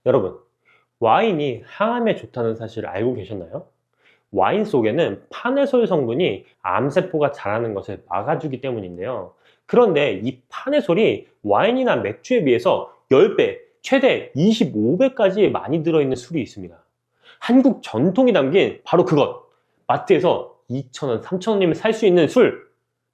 여러분, 와인이 항암에 좋다는 사실을 알고 계셨나요? 와인 속에는 파네솔 성분이 암세포가 자라는 것을 막아주기 때문인데요. 그런데 이 파네솔이 와인이나 맥주에 비해서 10배, 최대 25배까지 많이 들어있는 술이 있습니다. 한국 전통이 담긴 바로 그것! 마트에서 2,000원, 3,000원이면 살 수 있는 술!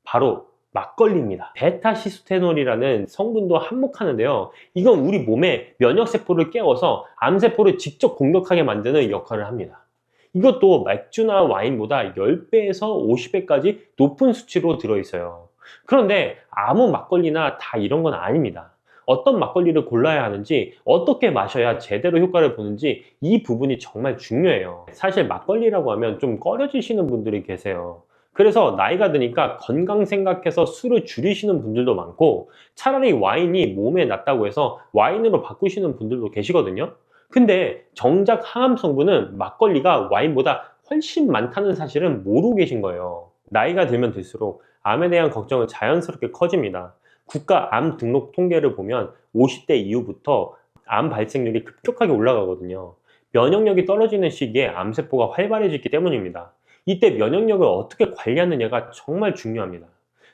바로 막걸리입니다. 베타시스테놀이라는 성분도 한몫하는데요. 이건 우리 몸의 면역세포를 깨워서 암세포를 직접 공격하게 만드는 역할을 합니다. 이것도 맥주나 와인보다 10배에서 50배까지 높은 수치로 들어있어요. 그런데 아무 막걸리나 다 이런 건 아닙니다. 어떤 막걸리를 골라야 하는지, 어떻게 마셔야 제대로 효과를 보는지 이 부분이 정말 중요해요. 사실 막걸리라고 하면 좀 꺼려지시는 분들이 계세요. 그래서 나이가 드니까 건강 생각해서 술을 줄이시는 분들도 많고, 차라리 와인이 몸에 낫다고 해서 와인으로 바꾸시는 분들도 계시거든요. 근데 정작 항암 성분은 막걸리가 와인보다 훨씬 많다는 사실은 모르고 계신 거예요. 나이가 들면 들수록 암에 대한 걱정은 자연스럽게 커집니다. 국가 암 등록 통계를 보면 50대 이후부터 암 발생률이 급격하게 올라가거든요. 면역력이 떨어지는 시기에 암세포가 활발해지기 때문입니다. 이때 면역력을 어떻게 관리하느냐가 정말 중요합니다.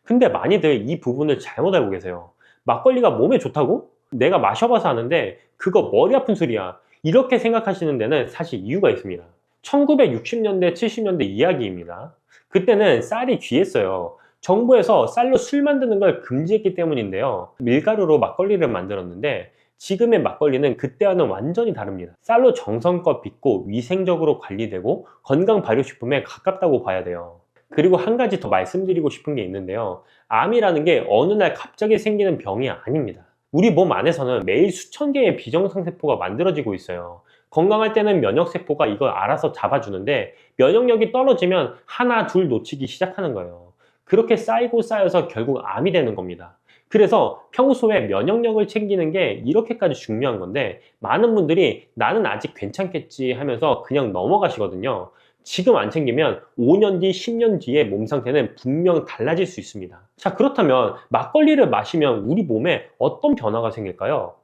근데 많이들 이 부분을 잘못 알고 계세요. 막걸리가 몸에 좋다고? 내가 마셔봐서 아는데 그거 머리 아픈 술이야. 이렇게 생각하시는 데는 사실 이유가 있습니다. 1960년대, 70년대 이야기입니다. 그때는 쌀이 귀했어요. 정부에서 쌀로 술 만드는 걸 금지했기 때문인데요. 밀가루로 막걸리를 만들었는데 지금의 막걸리는 그때와는 완전히 다릅니다. 쌀로 정성껏 빚고 위생적으로 관리되고 건강 발효식품에 가깝다고 봐야 돼요. 그리고 한 가지 더 말씀드리고 싶은 게 있는데요. 암이라는 게 어느 날 갑자기 생기는 병이 아닙니다. 우리 몸 안에서는 매일 수천 개의 비정상세포가 만들어지고 있어요. 건강할 때는 면역세포가 이걸 알아서 잡아주는데 면역력이 떨어지면 하나, 둘 놓치기 시작하는 거예요. 그렇게 쌓이고 쌓여서 결국 암이 되는 겁니다. 그래서 평소에 면역력을 챙기는 게 이렇게까지 중요한 건데, 많은 분들이 나는 아직 괜찮겠지 하면서 그냥 넘어가시거든요. 지금 안 챙기면 5년 뒤, 10년 뒤에 몸 상태는 분명 달라질 수 있습니다. 자, 그렇다면 막걸리를 마시면 우리 몸에 어떤 변화가 생길까요?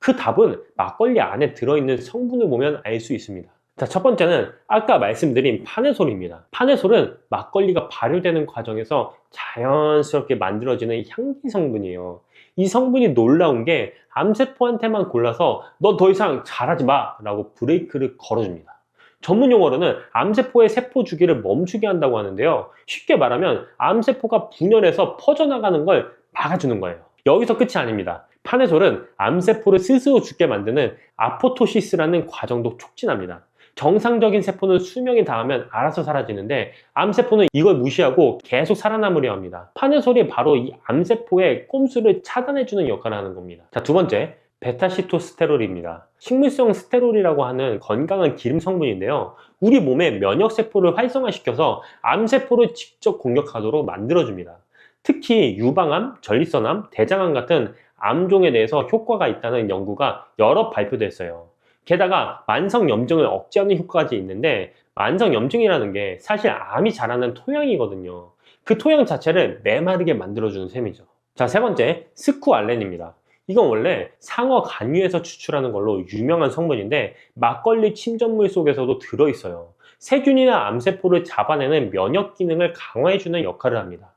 그 답은 막걸리 안에 들어있는 성분을 보면 알 수 있습니다. 자, 첫 번째는 아까 말씀드린 파네솔입니다. 파네솔은 막걸리가 발효되는 과정에서 자연스럽게 만들어지는 향기 성분이에요. 이 성분이 놀라운 게 암세포한테만 골라서 너 더 이상 잘하지 마 라고 브레이크를 걸어줍니다. 전문 용어로는 암세포의 세포 주기를 멈추게 한다고 하는데요. 쉽게 말하면 암세포가 분열해서 퍼져나가는 걸 막아주는 거예요. 여기서 끝이 아닙니다. 파네솔은 암세포를 스스로 죽게 만드는 아포토시스라는 과정도 촉진합니다. 정상적인 세포는 수명이 닿으면 알아서 사라지는데 암세포는 이걸 무시하고 계속 살아남으려 합니다. 파네솔이 바로 이 암세포의 꼼수를 차단해주는 역할을 하는 겁니다. 자, 두 번째, 베타시토스테롤입니다. 식물성 스테롤이라고 하는 건강한 기름 성분인데요. 우리 몸의 면역세포를 활성화시켜서 암세포를 직접 공격하도록 만들어줍니다. 특히 유방암, 전립선암, 대장암 같은 암종에 대해서 효과가 있다는 연구가 여러 발표됐어요. 게다가 만성염증을 억제하는 효과까지 있는데, 만성염증이라는 게 사실 암이 자라는 토양이거든요. 그 토양 자체를 메마르게 만들어주는 셈이죠. 자, 세 번째, 스쿠알렌입니다. 이건 원래 상어 간유에서 추출하는 걸로 유명한 성분인데 막걸리 침전물 속에서도 들어있어요. 세균이나 암세포를 잡아내는 면역 기능을 강화해주는 역할을 합니다.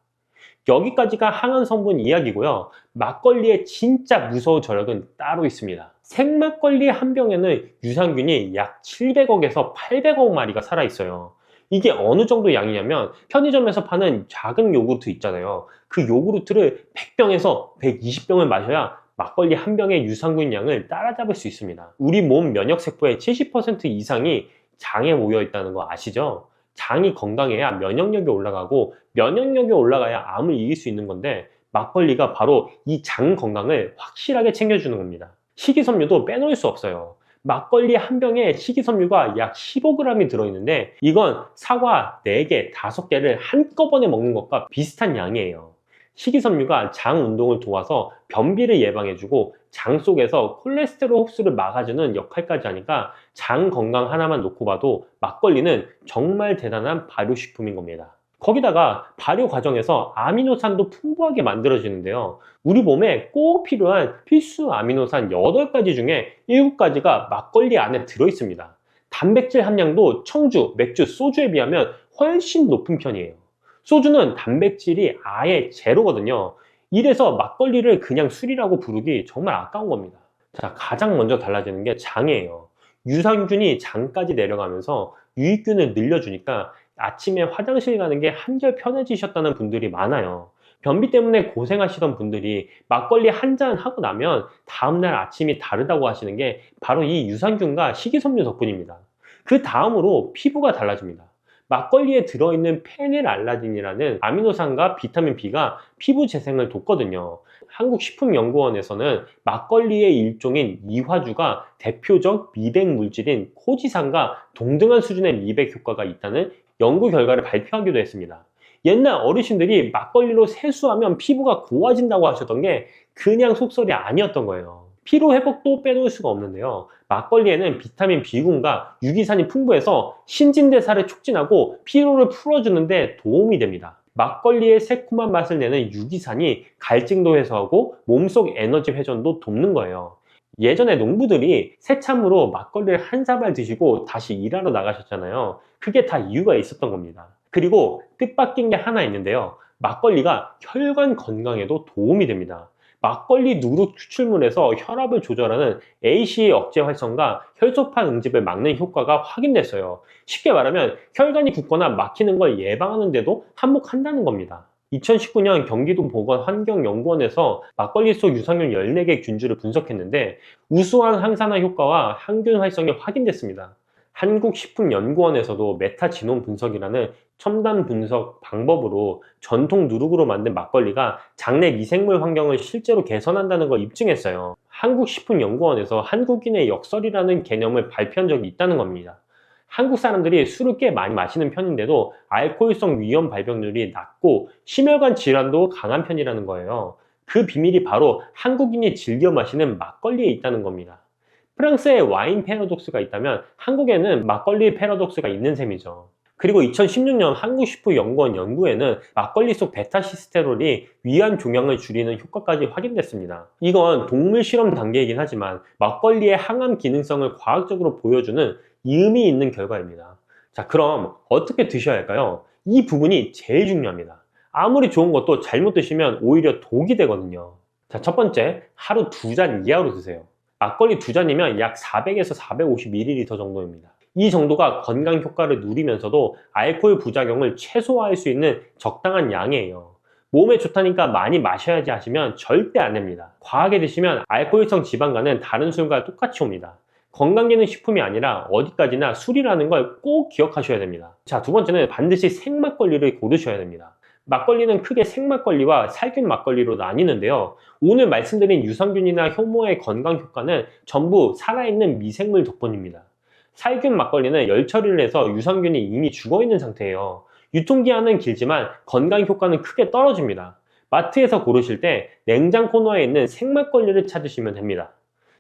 여기까지가 항암 성분 이야기고요. 막걸리의 진짜 무서운 저력은 따로 있습니다. 생막걸리 한 병에는 유산균이 약 700억에서 800억 마리가 살아있어요. 이게 어느 정도 양이냐면 편의점에서 파는 작은 요구르트 있잖아요. 그 요구르트를 100병에서 120병을 마셔야 막걸리 한 병의 유산균 양을 따라잡을 수 있습니다. 우리 몸 면역세포의 70% 이상이 장에 모여 있다는 거 아시죠? 장이 건강해야 면역력이 올라가고 면역력이 올라가야 암을 이길 수 있는 건데, 막걸리가 바로 이 장 건강을 확실하게 챙겨주는 겁니다. 식이섬유도 빼놓을 수 없어요. 막걸리 한 병에 식이섬유가 약 15g이 들어있는데 이건 사과 4개, 5개를 한꺼번에 먹는 것과 비슷한 양이에요. 식이섬유가 장 운동을 도와서 변비를 예방해주고 장 속에서 콜레스테롤 흡수를 막아주는 역할까지 하니까 장 건강 하나만 놓고 봐도 막걸리는 정말 대단한 발효식품인 겁니다. 거기다가 발효 과정에서 아미노산도 풍부하게 만들어지는데요. 우리 몸에 꼭 필요한 필수 아미노산 8가지 중에 7가지가 막걸리 안에 들어있습니다. 단백질 함량도 청주, 맥주, 소주에 비하면 훨씬 높은 편이에요. 소주는 단백질이 아예 제로거든요. 이래서 막걸리를 그냥 술이라고 부르기 정말 아까운 겁니다. 자, 가장 먼저 달라지는 게 장이에요. 유산균이 장까지 내려가면서 유익균을 늘려주니까 아침에 화장실 가는 게 한결 편해지셨다는 분들이 많아요. 변비 때문에 고생하시던 분들이 막걸리 한 잔 하고 나면 다음날 아침이 다르다고 하시는 게 바로 이 유산균과 식이섬유 덕분입니다. 그 다음으로 피부가 달라집니다. 막걸리에 들어있는 페닐알라딘이라는 아미노산과 비타민 B가 피부 재생을 돕거든요. 한국식품연구원에서는 막걸리의 일종인 이화주가 대표적 미백 물질인 코지산과 동등한 수준의 미백 효과가 있다는 연구 결과를 발표하기도 했습니다. 옛날 어르신들이 막걸리로 세수하면 피부가 고와진다고 하셨던 게 그냥 속설이 아니었던 거예요. 피로 회복도 빼놓을 수가 없는데요. 막걸리에는 비타민 B군과 유기산이 풍부해서 신진대사를 촉진하고 피로를 풀어주는데 도움이 됩니다. 막걸리의 새콤한 맛을 내는 유기산이 갈증도 해소하고 몸속 에너지 회전도 돕는 거예요. 예전에 농부들이 새참으로 막걸리를 한 사발 드시고 다시 일하러 나가셨잖아요. 그게 다 이유가 있었던 겁니다. 그리고 뜻밖인 게 하나 있는데요. 막걸리가 혈관 건강에도 도움이 됩니다. 막걸리 누룩 추출물에서 혈압을 조절하는 ACE 억제 활성과 혈소판 응집을 막는 효과가 확인됐어요. 쉽게 말하면 혈관이 붓거나 막히는 걸 예방하는 데도 한몫한다는 겁니다. 2019년 경기도 보건환경연구원에서 막걸리 속 유산균 14개 균주를 분석했는데 우수한 항산화 효과와 항균 활성이 확인됐습니다. 한국식품연구원에서도 메타지놈 분석이라는 첨단 분석 방법으로 전통 누룩으로 만든 막걸리가 장내 미생물 환경을 실제로 개선한다는 걸 입증했어요. 한국식품연구원에서 한국인의 역설이라는 개념을 발표한 적이 있다는 겁니다. 한국 사람들이 술을 꽤 많이 마시는 편인데도 알코올성 위험 발병률이 낮고 심혈관 질환도 강한 편이라는 거예요. 그 비밀이 바로 한국인이 즐겨 마시는 막걸리에 있다는 겁니다. 프랑스에 와인 패러독스가 있다면 한국에는 막걸리 패러독스가 있는 셈이죠. 그리고 2016년 한국식품연구원 연구에는 막걸리 속 베타시스테롤이 위암 종양을 줄이는 효과까지 확인됐습니다. 이건 동물 실험 단계이긴 하지만 막걸리의 항암 기능성을 과학적으로 보여주는 의미 있는 결과입니다. 자, 그럼 어떻게 드셔야 할까요? 이 부분이 제일 중요합니다. 아무리 좋은 것도 잘못 드시면 오히려 독이 되거든요. 자, 첫 번째, 하루 2잔 이하로 드세요. 막걸리 2잔이면 약 400에서 450ml 정도입니다. 이 정도가 건강 효과를 누리면서도 알코올 부작용을 최소화할 수 있는 적당한 양이에요. 몸에 좋다니까 많이 마셔야지 하시면 절대 안 됩니다. 과하게 드시면 알코올성 지방간은 다른 술과 똑같이 옵니다. 건강기능식품이 아니라 어디까지나 술이라는 걸 꼭 기억하셔야 됩니다. 자, 두 번째는 반드시 생막걸리를 고르셔야 됩니다. 막걸리는 크게 생막걸리와 살균 막걸리로 나뉘는데요. 오늘 말씀드린 유산균이나 효모의 건강 효과는 전부 살아있는 미생물 덕분입니다. 살균 막걸리는 열 처리를 해서 유산균이 이미 죽어있는 상태예요. 유통기한은 길지만 건강 효과는 크게 떨어집니다. 마트에서 고르실 때 냉장 코너에 있는 생막걸리를 찾으시면 됩니다.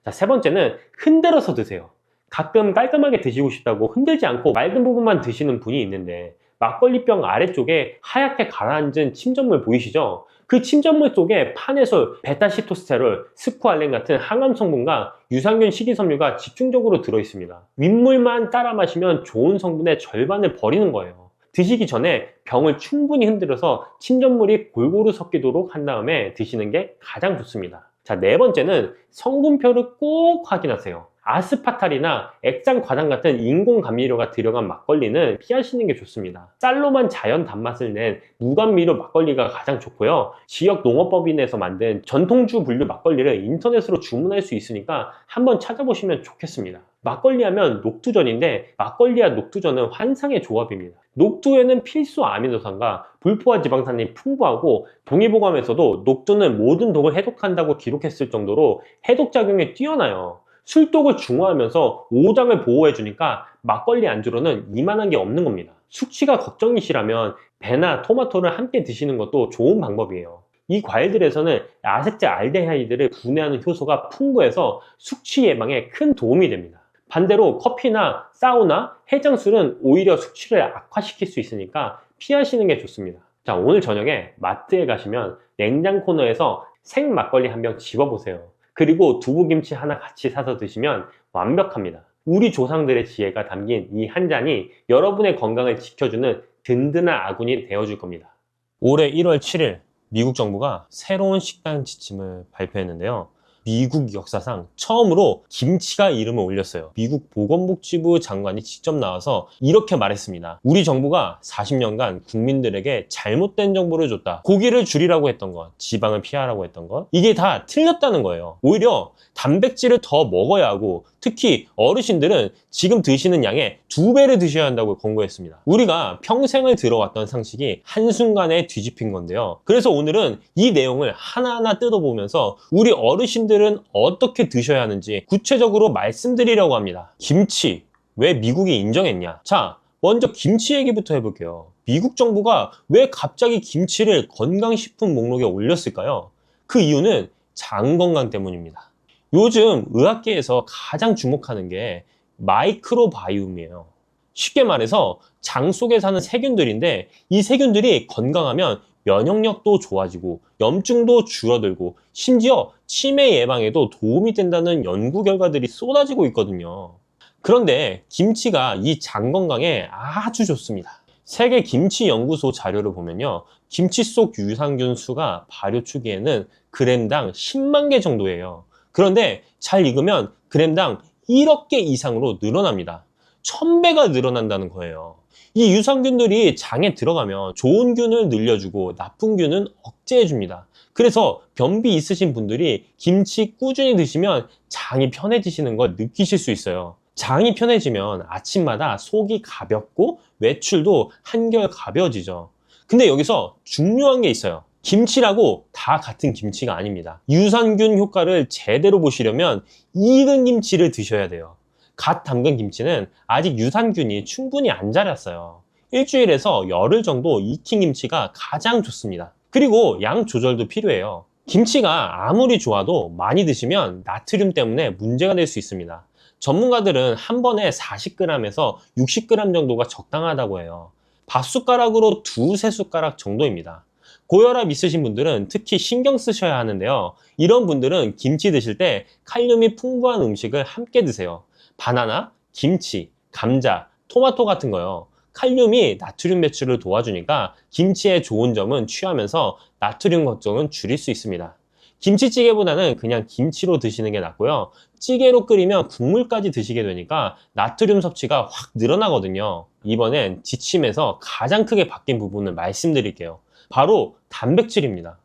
자, 세 번째는 흔들어서 드세요. 가끔 깔끔하게 드시고 싶다고 흔들지 않고 맑은 부분만 드시는 분이 있는데 막걸리병 아래쪽에 하얗게 가라앉은 침전물 보이시죠? 그 침전물 속에 파네솔, 베타시토스테롤, 스쿠알렌 같은 항암 성분과 유산균 식이섬유가 집중적으로 들어있습니다. 윗물만 따라 마시면 좋은 성분의 절반을 버리는 거예요. 드시기 전에 병을 충분히 흔들어서 침전물이 골고루 섞이도록 한 다음에 드시는 게 가장 좋습니다. 자, 네 번째는 성분표를 꼭 확인하세요. 아스파탈이나 액상 과당 같은 인공 감미료가 들어간 막걸리는 피하시는 게 좋습니다. 쌀로만 자연 단맛을 낸 무감미료 막걸리가 가장 좋고요. 지역 농업법인에서 만든 전통주 분류 막걸리를 인터넷으로 주문할 수 있으니까 한번 찾아보시면 좋겠습니다. 막걸리 하면 녹두전인데 막걸리와 녹두전은 환상의 조합입니다. 녹두에는 필수 아미노산과 불포화 지방산이 풍부하고 동의보감에서도 녹두는 모든 독을 해독한다고 기록했을 정도로 해독작용이 뛰어나요. 술독을 중화하면서 오장을 보호해주니까 막걸리 안주로는 이만한 게 없는 겁니다. 숙취가 걱정이시라면 배나 토마토를 함께 드시는 것도 좋은 방법이에요. 이 과일들에서는 아세트 알데하이드를 분해하는 효소가 풍부해서 숙취 예방에 큰 도움이 됩니다. 반대로 커피나 사우나, 해장술은 오히려 숙취를 악화시킬 수 있으니까 피하시는 게 좋습니다. 자, 오늘 저녁에 마트에 가시면 냉장 코너에서 생 막걸리 한 병 집어보세요. 그리고 두부김치 하나 같이 사서 드시면 완벽합니다. 우리 조상들의 지혜가 담긴 이 한 잔이 여러분의 건강을 지켜주는 든든한 아군이 되어줄 겁니다. 올해 1월 7일 미국 정부가 새로운 식단 지침을 발표했는데요. 미국 역사상 처음으로 김치가 이름을 올렸어요. 미국 보건복지부 장관이 직접 나와서 이렇게 말했습니다. 우리 정부가 40년간 국민들에게 잘못된 정보를 줬다. 고기를 줄이라고 했던 것, 지방을 피하라고 했던 것, 이게 다 틀렸다는 거예요. 오히려 단백질을 더 먹어야 하고, 특히 어르신들은 지금 드시는 양의 2배를 드셔야 한다고 권고했습니다. 우리가 평생을 들어왔던 상식이 한순간에 뒤집힌 건데요. 그래서 오늘은 이 내용을 하나하나 뜯어보면서 우리 어르신들은 어떻게 드셔야 하는지 구체적으로 말씀드리려고 합니다. 김치, 왜 미국이 인정했냐? 자, 먼저 김치 얘기부터 해볼게요. 미국 정부가 왜 갑자기 김치를 건강식품 목록에 올렸을까요? 그 이유는 장 건강 때문입니다. 요즘 의학계에서 가장 주목하는 게 마이크로바이옴이에요. 쉽게 말해서 장 속에 사는 세균들인데, 이 세균들이 건강하면 면역력도 좋아지고 염증도 줄어들고 심지어 치매 예방에도 도움이 된다는 연구 결과들이 쏟아지고 있거든요. 그런데 김치가 이 장 건강에 아주 좋습니다. 세계 김치 연구소 자료를 보면요, 김치 속 유산균 수가 발효 초기에는 그램당 10만 개 정도예요. 그런데 잘 익으면 그램당 1억 개 이상으로 늘어납니다. 1000배가 늘어난다는 거예요. 이 유산균들이 장에 들어가면 좋은 균을 늘려주고 나쁜 균은 억제해줍니다. 그래서 변비 있으신 분들이 김치 꾸준히 드시면 장이 편해지시는 걸 느끼실 수 있어요. 장이 편해지면 아침마다 속이 가볍고 외출도 한결 가벼워지죠. 근데 여기서 중요한 게 있어요. 김치라고 다 같은 김치가 아닙니다. 유산균 효과를 제대로 보시려면 익은 김치를 드셔야 돼요. 갓 담근 김치는 아직 유산균이 충분히 안 자랐어요. 일주일에서 열흘 정도 익힌 김치가 가장 좋습니다. 그리고 양 조절도 필요해요. 김치가 아무리 좋아도 많이 드시면 나트륨 때문에 문제가 될 수 있습니다. 전문가들은 한 번에 40g에서 60g 정도가 적당하다고 해요. 밥숟가락으로 2~3숟가락 정도입니다. 고혈압 있으신 분들은 특히 신경 쓰셔야 하는데요. 이런 분들은 김치 드실 때 칼륨이 풍부한 음식을 함께 드세요. 바나나, 김치, 감자, 토마토 같은 거요. 칼륨이 나트륨 배출을 도와주니까 김치의 좋은 점은 취하면서 나트륨 걱정은 줄일 수 있습니다. 김치찌개보다는 그냥 김치로 드시는 게 낫고요. 찌개로 끓이면 국물까지 드시게 되니까 나트륨 섭취가 확 늘어나거든요. 이번엔 지침에서 가장 크게 바뀐 부분을 말씀드릴게요. 바로 단백질입니다.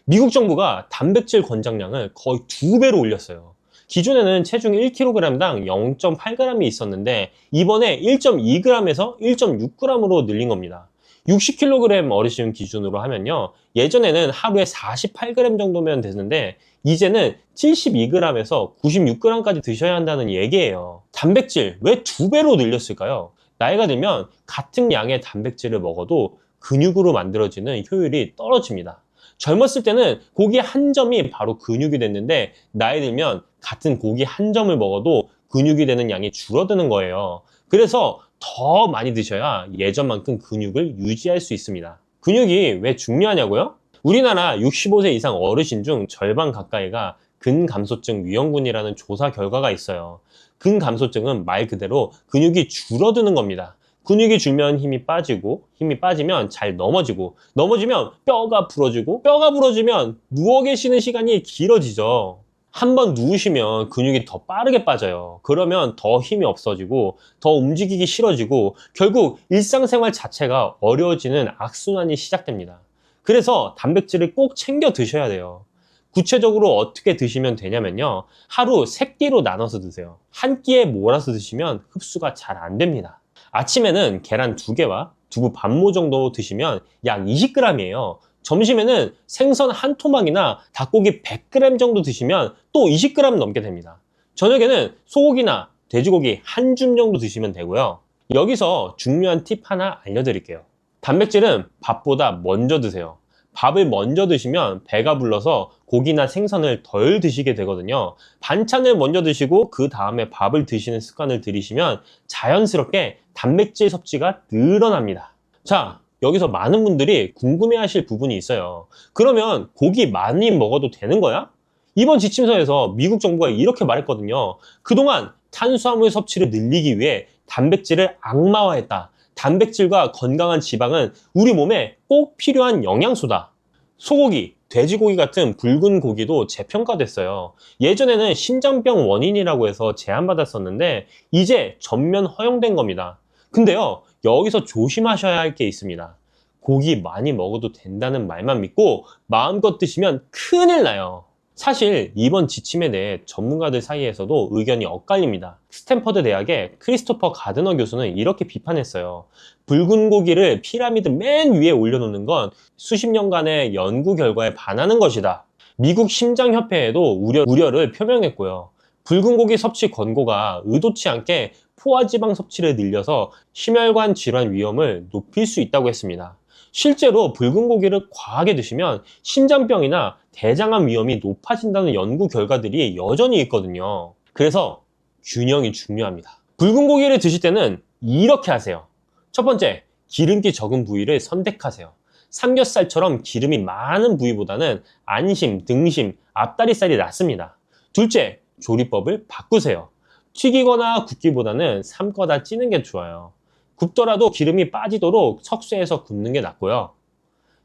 미국 정부가 단백질 권장량을 거의 2배로 올렸어요. 기존에는 체중 1kg당 0.8g이 있었는데 이번에 1.2g에서 1.6g으로 늘린 겁니다. 60kg 어르신 기준으로 하면요, 예전에는 하루에 48g 정도면 되는데 이제는 72g에서 96g까지 드셔야 한다는 얘기예요. 단백질 왜 2배로 늘렸을까요? 나이가 들면 같은 양의 단백질을 먹어도 근육으로 만들어지는 효율이 떨어집니다. 젊었을 때는 고기 한 점이 바로 근육이 됐는데 나이 들면 같은 고기 한 점을 먹어도 근육이 되는 양이 줄어드는 거예요. 그래서 더 많이 드셔야 예전만큼 근육을 유지할 수 있습니다. 근육이 왜 중요하냐고요? 우리나라 65세 이상 어르신 중 절반 가까이가 근감소증 위험군이라는 조사 결과가 있어요. 근감소증은 말 그대로 근육이 줄어드는 겁니다. 근육이 줄면 힘이 빠지고, 힘이 빠지면 잘 넘어지고, 넘어지면 뼈가 부러지고, 뼈가 부러지면 누워 계시는 시간이 길어지죠. 한번 누우시면 근육이 더 빠르게 빠져요. 그러면 더 힘이 없어지고, 더 움직이기 싫어지고, 결국 일상생활 자체가 어려워지는 악순환이 시작됩니다. 그래서 단백질을 꼭 챙겨 드셔야 돼요. 구체적으로 어떻게 드시면 되냐면요, 하루 3끼로 나눠서 드세요. 한 끼에 몰아서 드시면 흡수가 잘 안 됩니다. 아침에는 계란 2개와 두부 반모 정도 드시면 약 20g이에요. 점심에는 생선 한 토막이나 닭고기 100g 정도 드시면 또 20g 넘게 됩니다. 저녁에는 소고기나 돼지고기 한 줌 정도 드시면 되고요. 여기서 중요한 팁 하나 알려드릴게요. 단백질은 밥보다 먼저 드세요. 밥을 먼저 드시면 배가 불러서 고기나 생선을 덜 드시게 되거든요. 반찬을 먼저 드시고 그 다음에 밥을 드시는 습관을 들이시면 자연스럽게 단백질 섭취가 늘어납니다. 자, 여기서 많은 분들이 궁금해하실 부분이 있어요. 그러면 고기 많이 먹어도 되는 거야? 이번 지침서에서 미국 정부가 이렇게 말했거든요. 그동안 탄수화물 섭취를 늘리기 위해 단백질을 악마화했다. 단백질과 건강한 지방은 우리 몸에 꼭 필요한 영양소다. 소고기, 돼지고기 같은 붉은 고기도 재평가됐어요. 예전에는 심장병 원인이라고 해서 제한받았었는데 이제 전면 허용된 겁니다. 근데요, 여기서 조심하셔야 할 게 있습니다. 고기 많이 먹어도 된다는 말만 믿고 마음껏 드시면 큰일 나요. 사실 이번 지침에 대해 전문가들 사이에서도 의견이 엇갈립니다. 스탠퍼드 대학의 크리스토퍼 가드너 교수는 이렇게 비판했어요. 붉은 고기를 피라미드 맨 위에 올려놓는 건 수십 년간의 연구 결과에 반하는 것이다. 미국 심장협회에도 우려를 표명했고요. 붉은 고기 섭취 권고가 의도치 않게 포화지방 섭취를 늘려서 심혈관 질환 위험을 높일 수 있다고 했습니다. 실제로 붉은 고기를 과하게 드시면 심장병이나 대장암 위험이 높아진다는 연구 결과들이 여전히 있거든요. 그래서 균형이 중요합니다. 붉은 고기를 드실 때는 이렇게 하세요. 첫 번째, 기름기 적은 부위를 선택하세요. 삼겹살처럼 기름이 많은 부위보다는 안심, 등심, 앞다리살이 낫습니다. 둘째, 조리법을 바꾸세요. 튀기거나 굽기보다는 삶거나 찌는 게 좋아요. 굽더라도 기름이 빠지도록 석쇠에서 굽는 게 낫고요.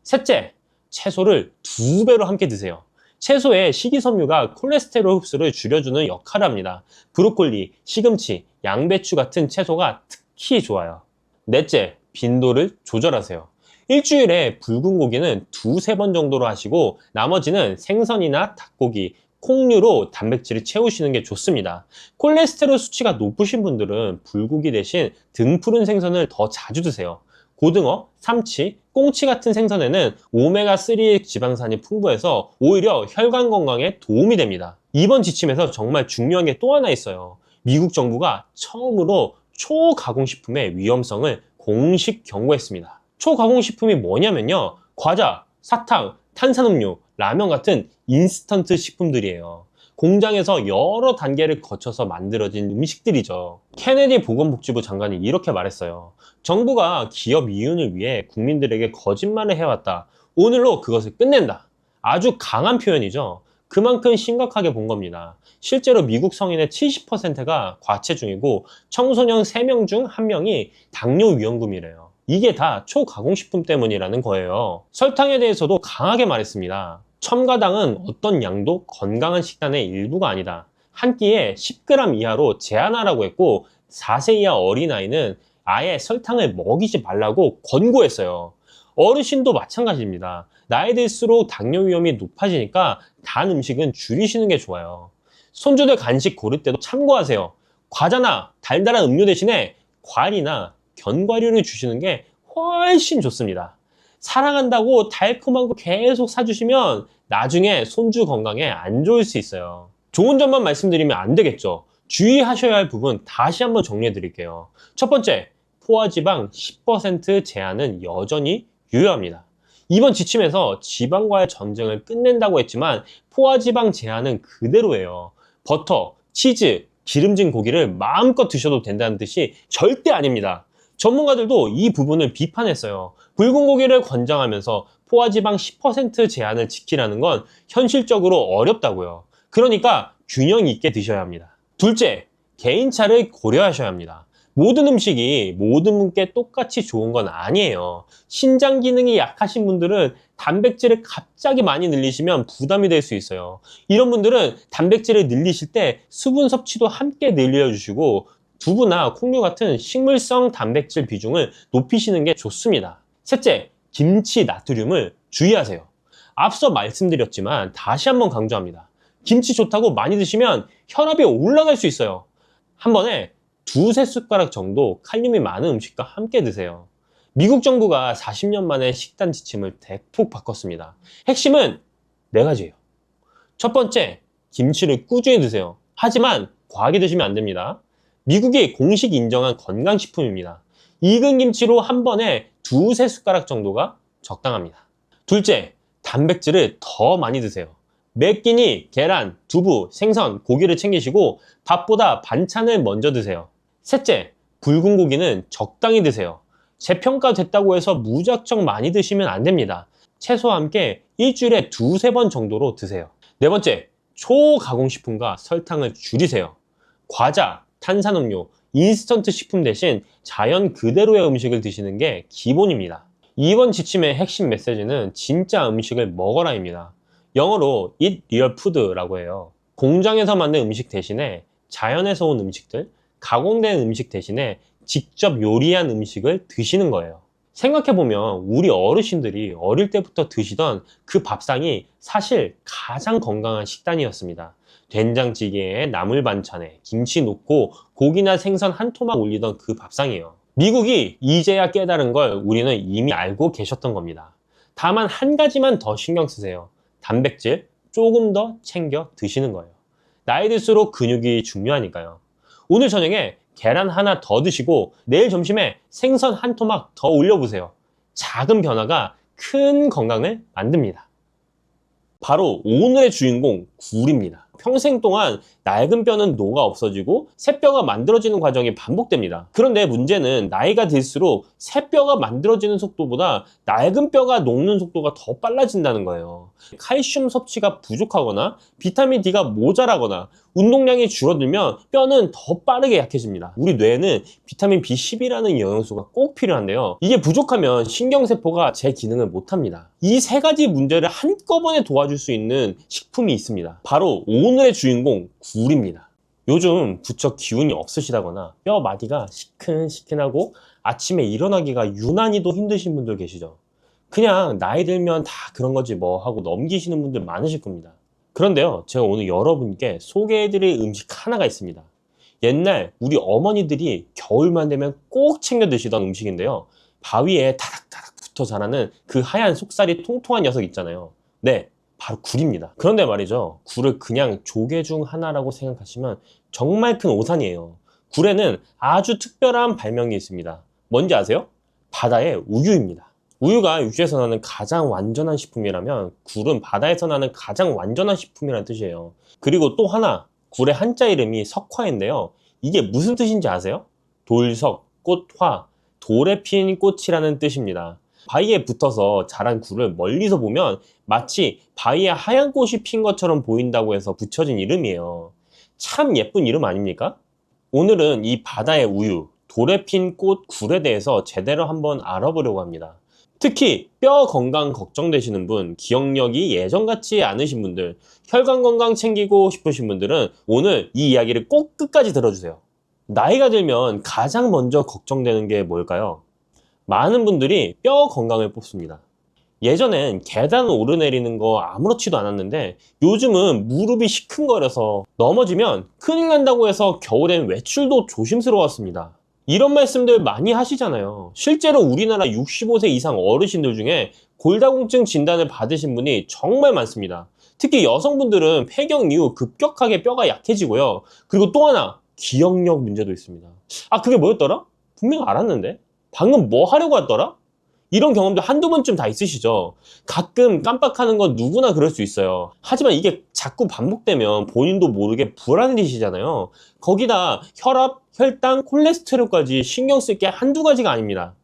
셋째, 채소를 2배로 함께 드세요. 채소의 식이섬유가 콜레스테롤 흡수를 줄여주는 역할을 합니다. 브로콜리, 시금치, 양배추 같은 채소가 특히 좋아요. 넷째, 빈도를 조절하세요. 일주일에 붉은 고기는 2~3번 정도로 하시고 나머지는 생선이나 닭고기, 콩류로 단백질을 채우시는 게 좋습니다. 콜레스테롤 수치가 높으신 분들은 불고기 대신 등푸른 생선을 더 자주 드세요. 고등어, 삼치, 꽁치 같은 생선에는 오메가3 지방산이 풍부해서 오히려 혈관 건강에 도움이 됩니다. 이번 지침에서 정말 중요한 게 또 하나 있어요. 미국 정부가 처음으로 초가공식품의 위험성을 공식 경고했습니다. 초가공식품이 뭐냐면요, 과자, 사탕, 탄산음료, 라면 같은 인스턴트 식품들이에요. 공장에서 여러 단계를 거쳐서 만들어진 음식들이죠. 케네디 보건복지부 장관이 이렇게 말했어요. 정부가 기업 이윤을 위해 국민들에게 거짓말을 해왔다. 오늘로 그것을 끝낸다. 아주 강한 표현이죠. 그만큼 심각하게 본 겁니다. 실제로 미국 성인의 70%가 과체중이고 청소년 3명 중 1명이 당뇨 위험군이래요. 이게 다 초가공식품 때문이라는 거예요. 설탕에 대해서도 강하게 말했습니다. 첨가당은 어떤 양도 건강한 식단의 일부가 아니다. 한 끼에 10g 이하로 제한하라고 했고 4세 이하 어린아이는 아예 설탕을 먹이지 말라고 권고했어요. 어르신도 마찬가지입니다. 나이 들수록 당뇨 위험이 높아지니까 단 음식은 줄이시는 게 좋아요. 손주들 간식 고를 때도 참고하세요. 과자나 달달한 음료 대신에 과일이나 견과류를 주시는 게 훨씬 좋습니다. 사랑한다고 달콤한 거 계속 사주시면 나중에 손주 건강에 안 좋을 수 있어요. 좋은 점만 말씀드리면 안 되겠죠. 주의하셔야 할 부분 다시 한번 정리해 드릴게요. 첫 번째, 포화지방 10% 제한은 여전히 유효합니다. 이번 지침에서 지방과의 전쟁을 끝낸다고 했지만 포화지방 제한은 그대로예요. 버터, 치즈, 기름진 고기를 마음껏 드셔도 된다는 뜻이 절대 아닙니다. 전문가들도 이 부분을 비판했어요. 붉은 고기를 권장하면서 포화지방 10% 제한을 지키라는 건 현실적으로 어렵다고요. 그러니까 균형 있게 드셔야 합니다. 둘째, 개인차를 고려하셔야 합니다. 모든 음식이 모든 분께 똑같이 좋은 건 아니에요. 신장 기능이 약하신 분들은 단백질을 갑자기 많이 늘리시면 부담이 될 수 있어요. 이런 분들은 단백질을 늘리실 때 수분 섭취도 함께 늘려주시고 두부나 콩류 같은 식물성 단백질 비중을 높이시는 게 좋습니다. 셋째, 김치 나트륨을 주의하세요. 앞서 말씀드렸지만 다시 한번 강조합니다. 김치 좋다고 많이 드시면 혈압이 올라갈 수 있어요. 한 번에 2~3숟가락 정도 칼륨이 많은 음식과 함께 드세요. 미국 정부가 40년 만에 식단 지침을 대폭 바꿨습니다. 핵심은 4가지예요. 첫 번째, 김치를 꾸준히 드세요. 하지만 과하게 드시면 안 됩니다. 미국이 공식 인정한 건강식품입니다. 익은 김치로 한 번에 2~3숟가락 정도가 적당합니다. 둘째, 단백질을 더 많이 드세요. 매 끼니 계란, 두부, 생선, 고기를 챙기시고 밥보다 반찬을 먼저 드세요. 셋째, 붉은 고기는 적당히 드세요. 재평가됐다고 해서 무작정 많이 드시면 안 됩니다. 채소와 함께 일주일에 두세 번 정도로 드세요. 네 번째, 초가공식품과 설탕을 줄이세요. 과자, 탄산음료, 인스턴트 식품 대신 자연 그대로의 음식을 드시는 게 기본입니다. 이번 지침의 핵심 메시지는 진짜 음식을 먹어라입니다. 영어로 eat real food라고 해요. 공장에서 만든 음식 대신에 자연에서 온 음식들, 가공된 음식 대신에 직접 요리한 음식을 드시는 거예요. 생각해보면 우리 어르신들이 어릴 때부터 드시던 그 밥상이 사실 가장 건강한 식단이었습니다. 된장찌개에 나물 반찬에 김치 넣고 고기나 생선 한 토막 올리던 그 밥상이에요. 미국이 이제야 깨달은 걸 우리는 이미 알고 계셨던 겁니다. 다만 한 가지만 더 신경 쓰세요. 단백질 조금 더 챙겨 드시는 거예요. 나이 들수록 근육이 중요하니까요. 오늘 저녁에 계란 하나 더 드시고 내일 점심에 생선 한 토막 더 올려보세요. 작은 변화가 큰 건강을 만듭니다. 바로 오늘의 주인공 굴입니다. 평생 동안 낡은 뼈는 녹아 없어지고 새 뼈가 만들어지는 과정이 반복됩니다. 그런데 문제는 나이가 들수록 새 뼈가 만들어지는 속도보다 낡은 뼈가 녹는 속도가 더 빨라진다는 거예요. 칼슘 섭취가 부족하거나 비타민 D가 모자라거나 운동량이 줄어들면 뼈는 더 빠르게 약해집니다. 우리 뇌는 비타민 B12라는 영양소가 꼭 필요한데요. 이게 부족하면 신경세포가 제 기능을 못합니다. 이 세 가지 문제를 한꺼번에 도와줄 수 있는 식품이 있습니다. 바로 오늘의 주인공 굴입니다. 요즘 부쩍 기운이 없으시다거나 뼈 마디가 시큰시큰하고 아침에 일어나기가 유난히도 힘드신 분들 계시죠? 그냥 나이 들면 다 그런 거지 뭐 하고 넘기시는 분들 많으실 겁니다. 그런데요, 제가 오늘 여러분께 소개해드릴 음식 하나가 있습니다. 옛날 우리 어머니들이 겨울만 되면 꼭 챙겨 드시던 음식인데요. 바위에 다닥다닥 붙어 자라는 그 하얀 속살이 통통한 녀석 있잖아요. 네, 바로 굴입니다. 그런데 말이죠, 굴을 그냥 조개 중 하나라고 생각하시면 정말 큰 오산이에요. 굴에는 아주 특별한 발명이 있습니다. 뭔지 아세요? 바다의 우유입니다. 우유가 육지에서 나는 가장 완전한 식품이라면 굴은 바다에서 나는 가장 완전한 식품이라는 뜻이에요. 그리고 또 하나, 굴의 한자 이름이 석화인데요. 이게 무슨 뜻인지 아세요? 돌석, 꽃화, 돌에 핀 꽃이라는 뜻입니다. 바위에 붙어서 자란 굴을 멀리서 보면 마치 바위에 하얀 꽃이 핀 것처럼 보인다고 해서 붙여진 이름이에요. 참 예쁜 이름 아닙니까? 오늘은 이 바다의 우유, 돌에 핀 꽃 굴에 대해서 제대로 한번 알아보려고 합니다. 특히 뼈 건강 걱정되시는 분, 기억력이 예전 같지 않으신 분들, 혈관 건강 챙기고 싶으신 분들은 오늘 이 이야기를 꼭 끝까지 들어주세요. 나이가 들면 가장 먼저 걱정되는 게 뭘까요? 많은 분들이 뼈 건강을 뽑습니다. 예전엔 계단 오르내리는 거 아무렇지도 않았는데 요즘은 무릎이 시큰거려서 넘어지면 큰일 난다고 해서 겨울엔 외출도 조심스러웠습니다. 이런 말씀들 많이 하시잖아요. 실제로 우리나라 65세 이상 어르신들 중에 골다공증 진단을 받으신 분이 정말 많습니다. 특히 여성분들은 폐경 이후 급격하게 뼈가 약해지고요. 그리고 또 하나, 기억력 문제도 있습니다. 아, 그게 뭐였더라? 분명 알았는데? 방금 뭐 하려고 했더라? 이런 경험도 한두 번쯤 다 있으시죠? 가끔 깜빡하는 건 누구나 그럴 수 있어요. 하지만 이게 자꾸 반복되면 본인도 모르게 불안해지시잖아요. 거기다 혈압, 혈당, 콜레스테롤까지 신경 쓸 게 한두 가지가 아닙니다.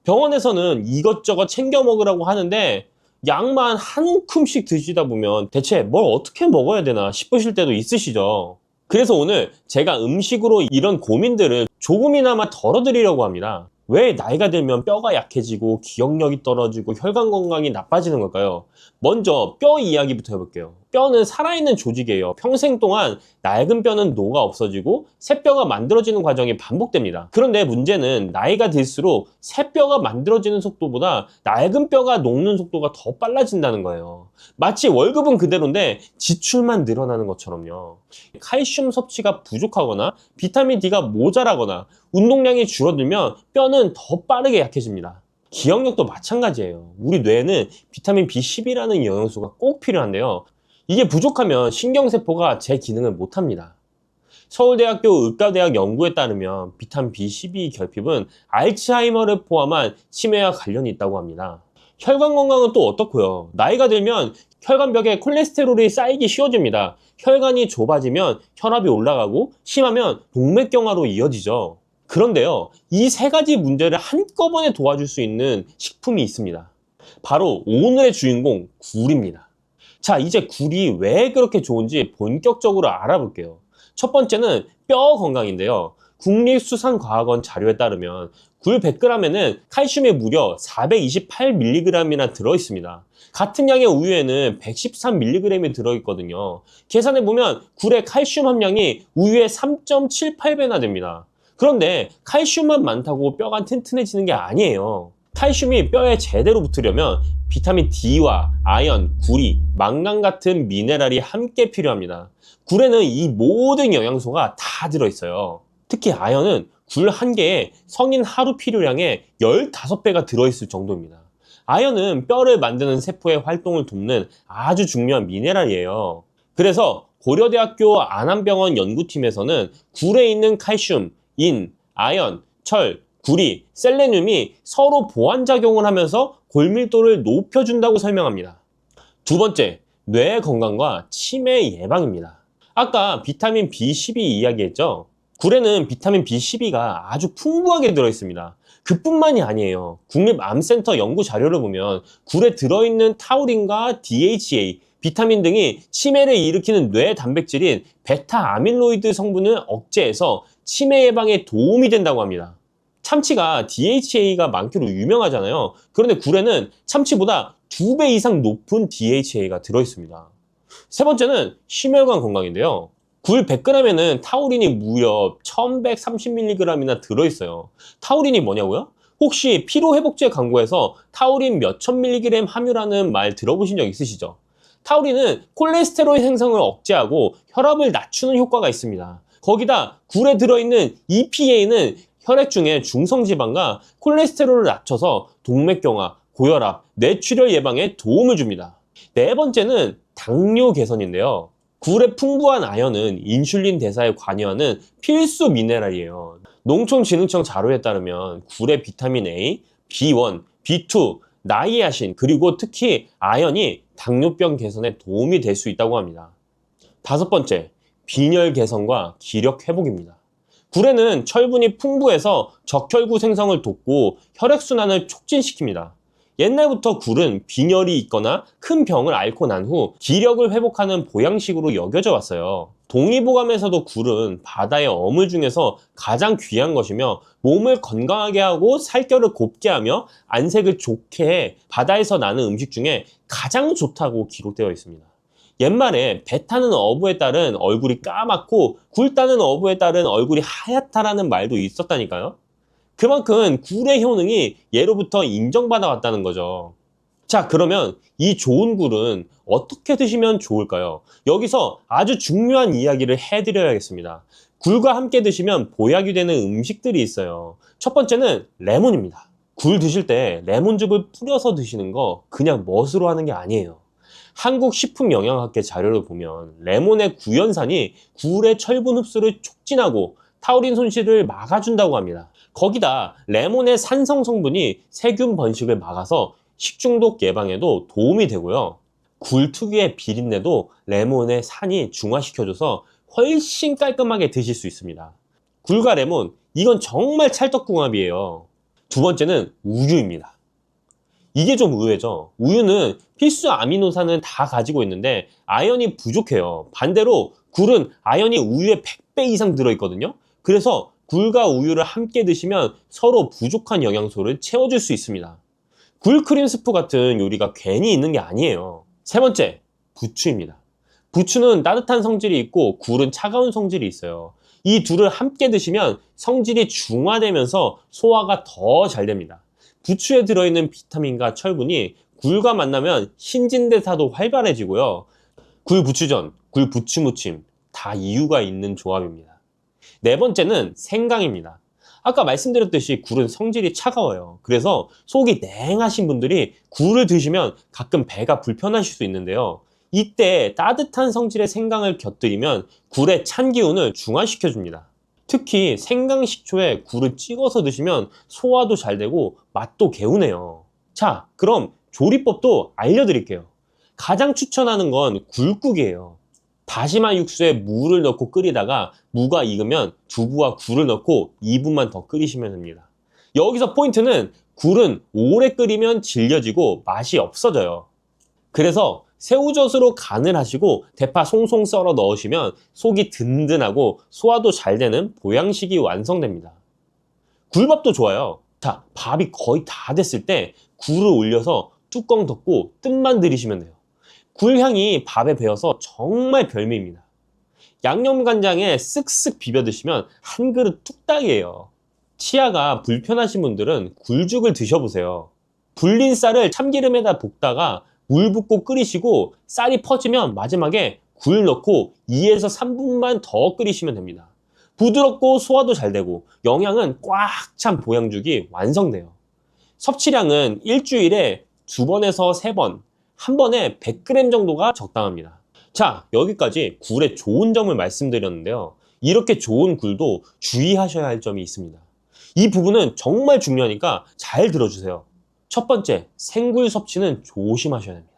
병원에서는 이것저것 챙겨 먹으라고 하는데 약만 한 움큼씩 드시다 보면 대체 뭘 어떻게 먹어야 되나 싶으실 때도 있으시죠? 그래서 오늘 제가 음식으로 이런 고민들을 조금이나마 덜어드리려고 합니다. 왜 나이가 들면 뼈가 약해지고 기억력이 떨어지고 혈관 건강이 나빠지는 걸까요? 먼저 뼈 이야기부터 해볼게요. 뼈는 살아있는 조직이에요. 평생 동안 낡은 뼈는 녹아 없어지고 새 뼈가 만들어지는 과정이 반복됩니다. 그런데 문제는 나이가 들수록 새 뼈가 만들어지는 속도보다 낡은 뼈가 녹는 속도가 더 빨라진다는 거예요. 마치 월급은 그대로인데 지출만 늘어나는 것처럼요. 칼슘 섭취가 부족하거나 비타민 D가 모자라거나 운동량이 줄어들면 뼈는 더 빠르게 약해집니다. 기억력도 마찬가지예요. 우리 뇌는 비타민 B12라는 영양소가 꼭 필요한데요. 이게 부족하면 신경세포가 제 기능을 못합니다. 서울대학교 의과대학 연구에 따르면 비타민 B12 결핍은 알츠하이머를 포함한 치매와 관련이 있다고 합니다. 혈관 건강은 또 어떻고요? 나이가 들면 혈관벽에 콜레스테롤이 쌓이기 쉬워집니다. 혈관이 좁아지면 혈압이 올라가고 심하면 동맥경화로 이어지죠. 그런데요, 이 세 가지 문제를 한꺼번에 도와줄 수 있는 식품이 있습니다. 바로 오늘의 주인공, 굴입니다. 자, 이제 굴이 왜 그렇게 좋은지 본격적으로 알아볼게요. 첫 번째는 뼈 건강인데요. 국립수산과학원 자료에 따르면 굴 100g에는 칼슘이 무려 428mg이나 들어있습니다. 같은 양의 우유에는 113mg이 들어있거든요. 계산해보면 굴의 칼슘 함량이 우유의 3.78배나 됩니다. 그런데 칼슘만 많다고 뼈가 튼튼해지는 게 아니에요. 칼슘이 뼈에 제대로 붙으려면 비타민 D와 아연, 구리, 망간 같은 미네랄이 함께 필요합니다. 굴에는 이 모든 영양소가 다 들어있어요. 특히 아연은 굴 한 개에 성인 하루 필요량의 15배가 들어있을 정도입니다. 아연은 뼈를 만드는 세포의 활동을 돕는 아주 중요한 미네랄이에요. 그래서 고려대학교 안암병원 연구팀에서는 굴에 있는 칼슘, 인, 아연, 철, 구리, 셀레늄이 서로 보완작용을 하면서 골밀도를 높여준다고 설명합니다. 두 번째, 뇌 건강과 치매 예방입니다. 아까 비타민 B12 이야기했죠? 굴에는 비타민 B12가 아주 풍부하게 들어있습니다. 그뿐만이 아니에요. 국립암센터 연구 자료를 보면 굴에 들어있는 타우린과 DHA, 비타민 등이 치매를 일으키는 뇌 단백질인 베타 아밀로이드 성분을 억제해서 치매 예방에 도움이 된다고 합니다. 참치가 DHA가 많기로 유명하잖아요. 그런데 굴에는 참치보다 2배 이상 높은 DHA가 들어있습니다. 세 번째는 심혈관 건강인데요. 굴 100g에는 타우린이 무려 1130mg이나 들어있어요. 타우린이 뭐냐고요? 혹시 피로회복제 광고에서 타우린 몇천 mg 함유라는 말 들어보신 적 있으시죠? 타우린은 콜레스테롤 생성을 억제하고 혈압을 낮추는 효과가 있습니다. 거기다 굴에 들어있는 EPA는 혈액 중에 중성지방과 콜레스테롤을 낮춰서 동맥경화, 고혈압, 뇌출혈 예방에 도움을 줍니다. 네 번째는 당뇨 개선인데요. 굴의 풍부한 아연은 인슐린 대사에 관여하는 필수 미네랄이에요. 농촌진흥청 자료에 따르면 굴의 비타민 A, B1, B2, 나이아신 그리고 특히 아연이 당뇨병 개선에 도움이 될 수 있다고 합니다. 다섯 번째, 빈혈 개선과 기력 회복입니다. 굴에는 철분이 풍부해서 적혈구 생성을 돕고 혈액순환을 촉진시킵니다. 옛날부터 굴은 빈혈이 있거나 큰 병을 앓고 난 후 기력을 회복하는 보양식으로 여겨져 왔어요. 동의보감에서도 굴은 바다의 어물 중에서 가장 귀한 것이며 몸을 건강하게 하고 살결을 곱게 하며 안색을 좋게 해 바다에서 나는 음식 중에 가장 좋다고 기록되어 있습니다. 옛말에 배 타는 어부에 따른 얼굴이 까맣고 굴 따는 어부에 따른 얼굴이 하얗다라는 말도 있었다니까요. 그만큼 굴의 효능이 예로부터 인정받아 왔다는 거죠. 자, 그러면 이 좋은 굴은 어떻게 드시면 좋을까요? 여기서 아주 중요한 이야기를 해드려야겠습니다. 굴과 함께 드시면 보약이 되는 음식들이 있어요. 첫 번째는 레몬입니다. 굴 드실 때 레몬즙을 뿌려서 드시는 거 그냥 멋으로 하는 게 아니에요. 한국식품영양학회 자료를 보면 레몬의 구연산이 굴의 철분 흡수를 촉진하고 타우린 손실을 막아준다고 합니다. 거기다 레몬의 산성 성분이 세균 번식을 막아서 식중독 예방에도 도움이 되고요. 굴 특유의 비린내도 레몬의 산이 중화시켜줘서 훨씬 깔끔하게 드실 수 있습니다. 굴과 레몬, 이건 정말 찰떡궁합이에요. 두 번째는 우유입니다. 이게 좀 의외죠. 우유는 필수 아미노산은 다 가지고 있는데 아연이 부족해요. 반대로 굴은 아연이 우유의 100배 이상 들어있거든요. 그래서 굴과 우유를 함께 드시면 서로 부족한 영양소를 채워줄 수 있습니다. 굴 크림 스프 같은 요리가 괜히 있는 게 아니에요. 세 번째, 부추입니다. 부추는 따뜻한 성질이 있고 굴은 차가운 성질이 있어요. 이 둘을 함께 드시면 성질이 중화되면서 소화가 더 잘 됩니다. 부추에 들어있는 비타민과 철분이 굴과 만나면 신진대사도 활발해지고요. 굴 부추전, 굴 부추무침 다 이유가 있는 조합입니다. 네 번째는 생강입니다. 아까 말씀드렸듯이 굴은 성질이 차가워요. 그래서 속이 냉하신 분들이 굴을 드시면 가끔 배가 불편하실 수 있는데요. 이때 따뜻한 성질의 생강을 곁들이면 굴의 찬 기운을 중화시켜 줍니다. 특히 생강 식초에 굴을 찍어서 드시면 소화도 잘 되고 맛도 개운해요. 자, 그럼 조리법도 알려드릴게요. 가장 추천하는 건 굴국이에요. 다시마 육수에 물을 넣고 끓이다가 무가 익으면 두부와 굴을 넣고 2분만 더 끓이시면 됩니다. 여기서 포인트는 굴은 오래 끓이면 질겨지고 맛이 없어져요. 그래서 새우젓으로 간을 하시고 대파 송송 썰어 넣으시면 속이 든든하고 소화도 잘 되는 보양식이 완성됩니다. 굴밥도 좋아요. 자, 밥이 거의 다 됐을 때 굴을 올려서 뚜껑 덮고 뜸만 들이시면 돼요. 굴 향이 밥에 배어서 정말 별미입니다. 양념간장에 쓱쓱 비벼 드시면 한 그릇 뚝딱이에요. 치아가 불편하신 분들은 굴죽을 드셔보세요. 불린 쌀을 참기름에다 볶다가 물 붓고 끓이시고 쌀이 퍼지면 마지막에 굴 넣고 2에서 3분만 더 끓이시면 됩니다. 부드럽고 소화도 잘 되고 영양은 꽉 찬 보양죽이 완성돼요. 섭취량은 일주일에 2번에서 3번, 한 번에 100g 정도가 적당합니다. 자, 여기까지 굴의 좋은 점을 말씀드렸는데요. 이렇게 좋은 굴도 주의하셔야 할 점이 있습니다. 이 부분은 정말 중요하니까 잘 들어주세요. 첫 번째, 생굴 섭취는 조심하셔야 됩니다.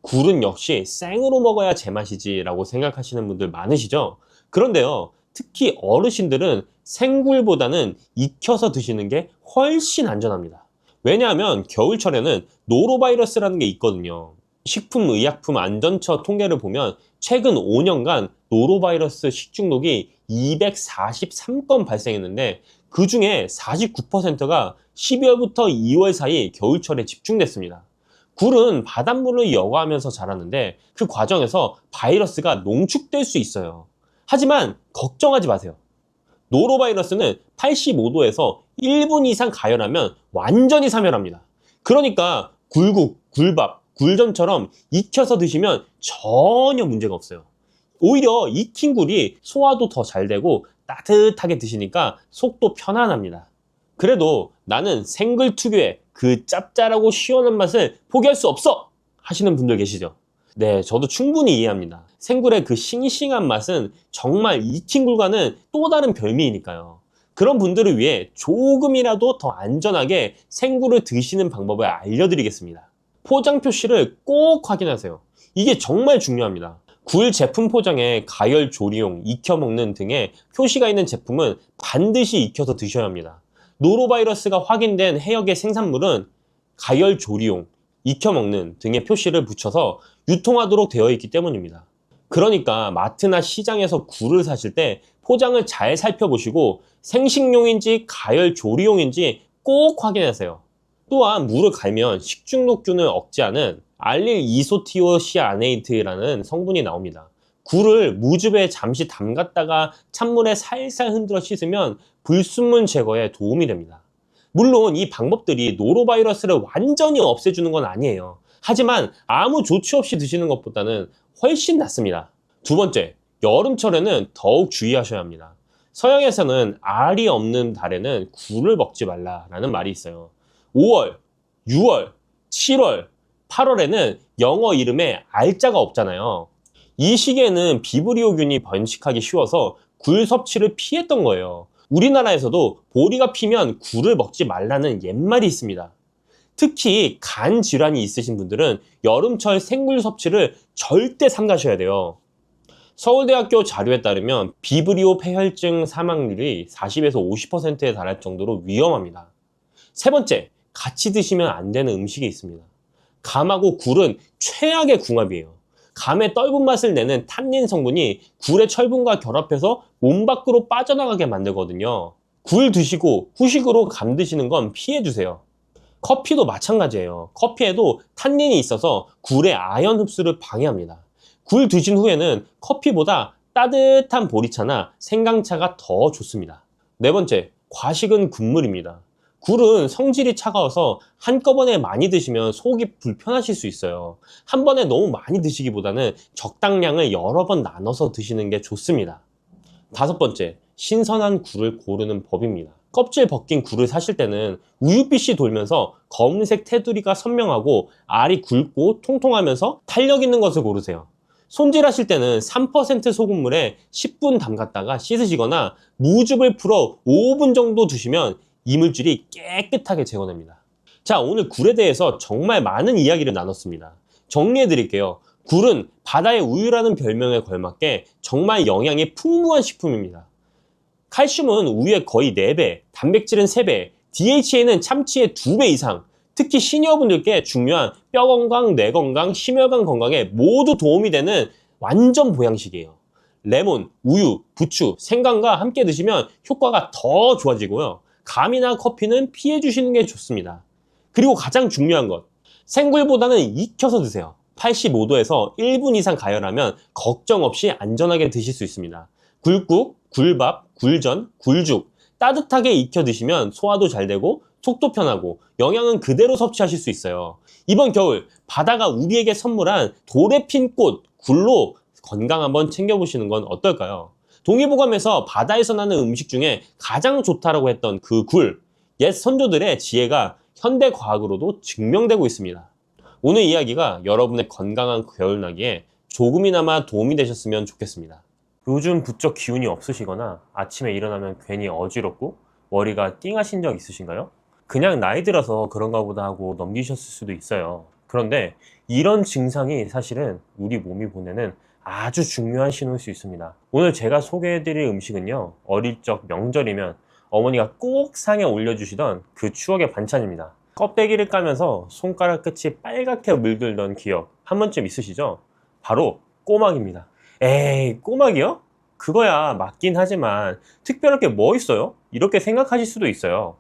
굴은 역시 생으로 먹어야 제맛이지 라고 생각하시는 분들 많으시죠? 그런데요, 특히 어르신들은 생굴보다는 익혀서 드시는 게 훨씬 안전합니다. 왜냐하면 겨울철에는 노로바이러스라는 게 있거든요. 식품의약품 안전처 통계를 보면 최근 5년간 노로바이러스 식중독이 243건 발생했는데 그 중에 49%가 12월부터 2월 사이 겨울철에 집중됐습니다. 굴은 바닷물을 여과하면서 자라는데 그 과정에서 바이러스가 농축될 수 있어요. 하지만 걱정하지 마세요. 노로바이러스는 85도에서 1분 이상 가열하면 완전히 사멸합니다. 그러니까 굴국, 굴밥, 굴전처럼 익혀서 드시면 전혀 문제가 없어요. 오히려 익힌 굴이 소화도 더 잘 되고 따뜻하게 드시니까 속도 편안합니다. 그래도 나는 생굴 특유의 그 짭짤하고 시원한 맛을 포기할 수 없어! 하시는 분들 계시죠? 네, 저도 충분히 이해합니다. 생굴의 그 싱싱한 맛은 정말 익힌 굴과는 또 다른 별미이니까요. 그런 분들을 위해 조금이라도 더 안전하게 생굴을 드시는 방법을 알려드리겠습니다. 포장 표시를 꼭 확인하세요. 이게 정말 중요합니다. 굴 제품 포장에 가열 조리용, 익혀 먹는 등의 표시가 있는 제품은 반드시 익혀서 드셔야 합니다. 노로바이러스가 확인된 해역의 생산물은 가열 조리용, 익혀 먹는 등의 표시를 붙여서 유통하도록 되어 있기 때문입니다. 그러니까 마트나 시장에서 굴을 사실 때 포장을 잘 살펴보시고 생식용인지 가열 조리용인지 꼭 확인하세요. 또한 물을 갈면 식중독균을 억제하는 알릴 이소티오시아네이트라는 성분이 나옵니다. 굴을 무즙에 잠시 담갔다가 찬물에 살살 흔들어 씻으면 불순물 제거에 도움이 됩니다. 물론 이 방법들이 노로바이러스를 완전히 없애주는 건 아니에요. 하지만 아무 조치 없이 드시는 것보다는 훨씬 낫습니다. 두 번째, 여름철에는 더욱 주의하셔야 합니다. 서양에서는 알이 없는 달에는 굴을 먹지 말라라는 말이 있어요. 5월, 6월, 7월, 8월에는 영어 이름에 알자가 없잖아요. 이 시기에는 비브리오균이 번식하기 쉬워서 굴 섭취를 피했던 거예요. 우리나라에서도 보리가 피면 굴을 먹지 말라는 옛말이 있습니다. 특히 간 질환이 있으신 분들은 여름철 생굴 섭취를 절대 삼가셔야 돼요. 서울대학교 자료에 따르면 비브리오 폐혈증 사망률이 40에서 50%에 달할 정도로 위험합니다. 세 번째, 같이 드시면 안 되는 음식이 있습니다. 감하고 굴은 최악의 궁합이에요. 감의 떫은 맛을 내는 탄닌 성분이 굴의 철분과 결합해서 몸 밖으로 빠져나가게 만들거든요. 굴 드시고 후식으로 감 드시는 건 피해주세요. 커피도 마찬가지예요. 커피에도 탄닌이 있어서 굴의 아연 흡수를 방해합니다. 굴 드신 후에는 커피보다 따뜻한 보리차나 생강차가 더 좋습니다. 네 번째, 과식은 국물입니다. 굴은 성질이 차가워서 한꺼번에 많이 드시면 속이 불편하실 수 있어요. 한 번에 너무 많이 드시기보다는 적당량을 여러 번 나눠서 드시는 게 좋습니다. 다섯 번째, 신선한 굴을 고르는 법입니다. 껍질 벗긴 굴을 사실 때는 우윳빛이 돌면서 검은색 테두리가 선명하고 알이 굵고 통통하면서 탄력 있는 것을 고르세요. 손질하실 때는 3% 소금물에 10분 담갔다가 씻으시거나 무즙을 풀어 5분 정도 두시면 이물질이 깨끗하게 제거됩니다. 자, 오늘 굴에 대해서 정말 많은 이야기를 나눴습니다. 정리해 드릴게요. 굴은 바다의 우유라는 별명에 걸맞게 정말 영양이 풍부한 식품입니다. 칼슘은 우유의 거의 4배, 단백질은 3배, DHA는 참치의 2배 이상, 특히 시니어분들께 중요한 뼈 건강, 뇌 건강, 심혈관 건강에 모두 도움이 되는 완전 보양식이에요. 레몬, 우유, 부추, 생강과 함께 드시면 효과가 더 좋아지고요. 감이나 커피는 피해 주시는 게 좋습니다. 그리고 가장 중요한 것, 생굴보다는 익혀서 드세요. 85도에서 1분 이상 가열하면 걱정 없이 안전하게 드실 수 있습니다. 굴국, 굴밥, 굴전, 굴죽 따뜻하게 익혀 드시면 소화도 잘 되고 속도 편하고 영양은 그대로 섭취하실 수 있어요. 이번 겨울 바다가 우리에게 선물한 돌에 핀 꽃, 굴로 건강 한번 챙겨보시는 건 어떨까요? 동의보감에서 바다에서 나는 음식 중에 가장 좋다라고 했던 그 굴, 옛 선조들의 지혜가 현대 과학으로도 증명되고 있습니다. 오늘 이야기가 여러분의 건강한 겨울나기에 조금이나마 도움이 되셨으면 좋겠습니다. 요즘 부쩍 기운이 없으시거나 아침에 일어나면 괜히 어지럽고 머리가 띵하신 적 있으신가요? 그냥 나이 들어서 그런가 보다 하고 넘기셨을 수도 있어요. 그런데 이런 증상이 사실은 우리 몸이 보내는 아주 중요한 신호일 수 있습니다. 오늘 제가 소개해드릴 음식은요, 어릴 적 명절이면 어머니가 꼭 상에 올려주시던 그 추억의 반찬입니다. 껍데기를 까면서 손가락 끝이 빨갛게 물들던 기억 한 번쯤 있으시죠? 바로 꼬막입니다. 에이, 꼬막이요? 그거야 맞긴 하지만 특별할 게 뭐 있어요? 이렇게 생각하실 수도 있어요.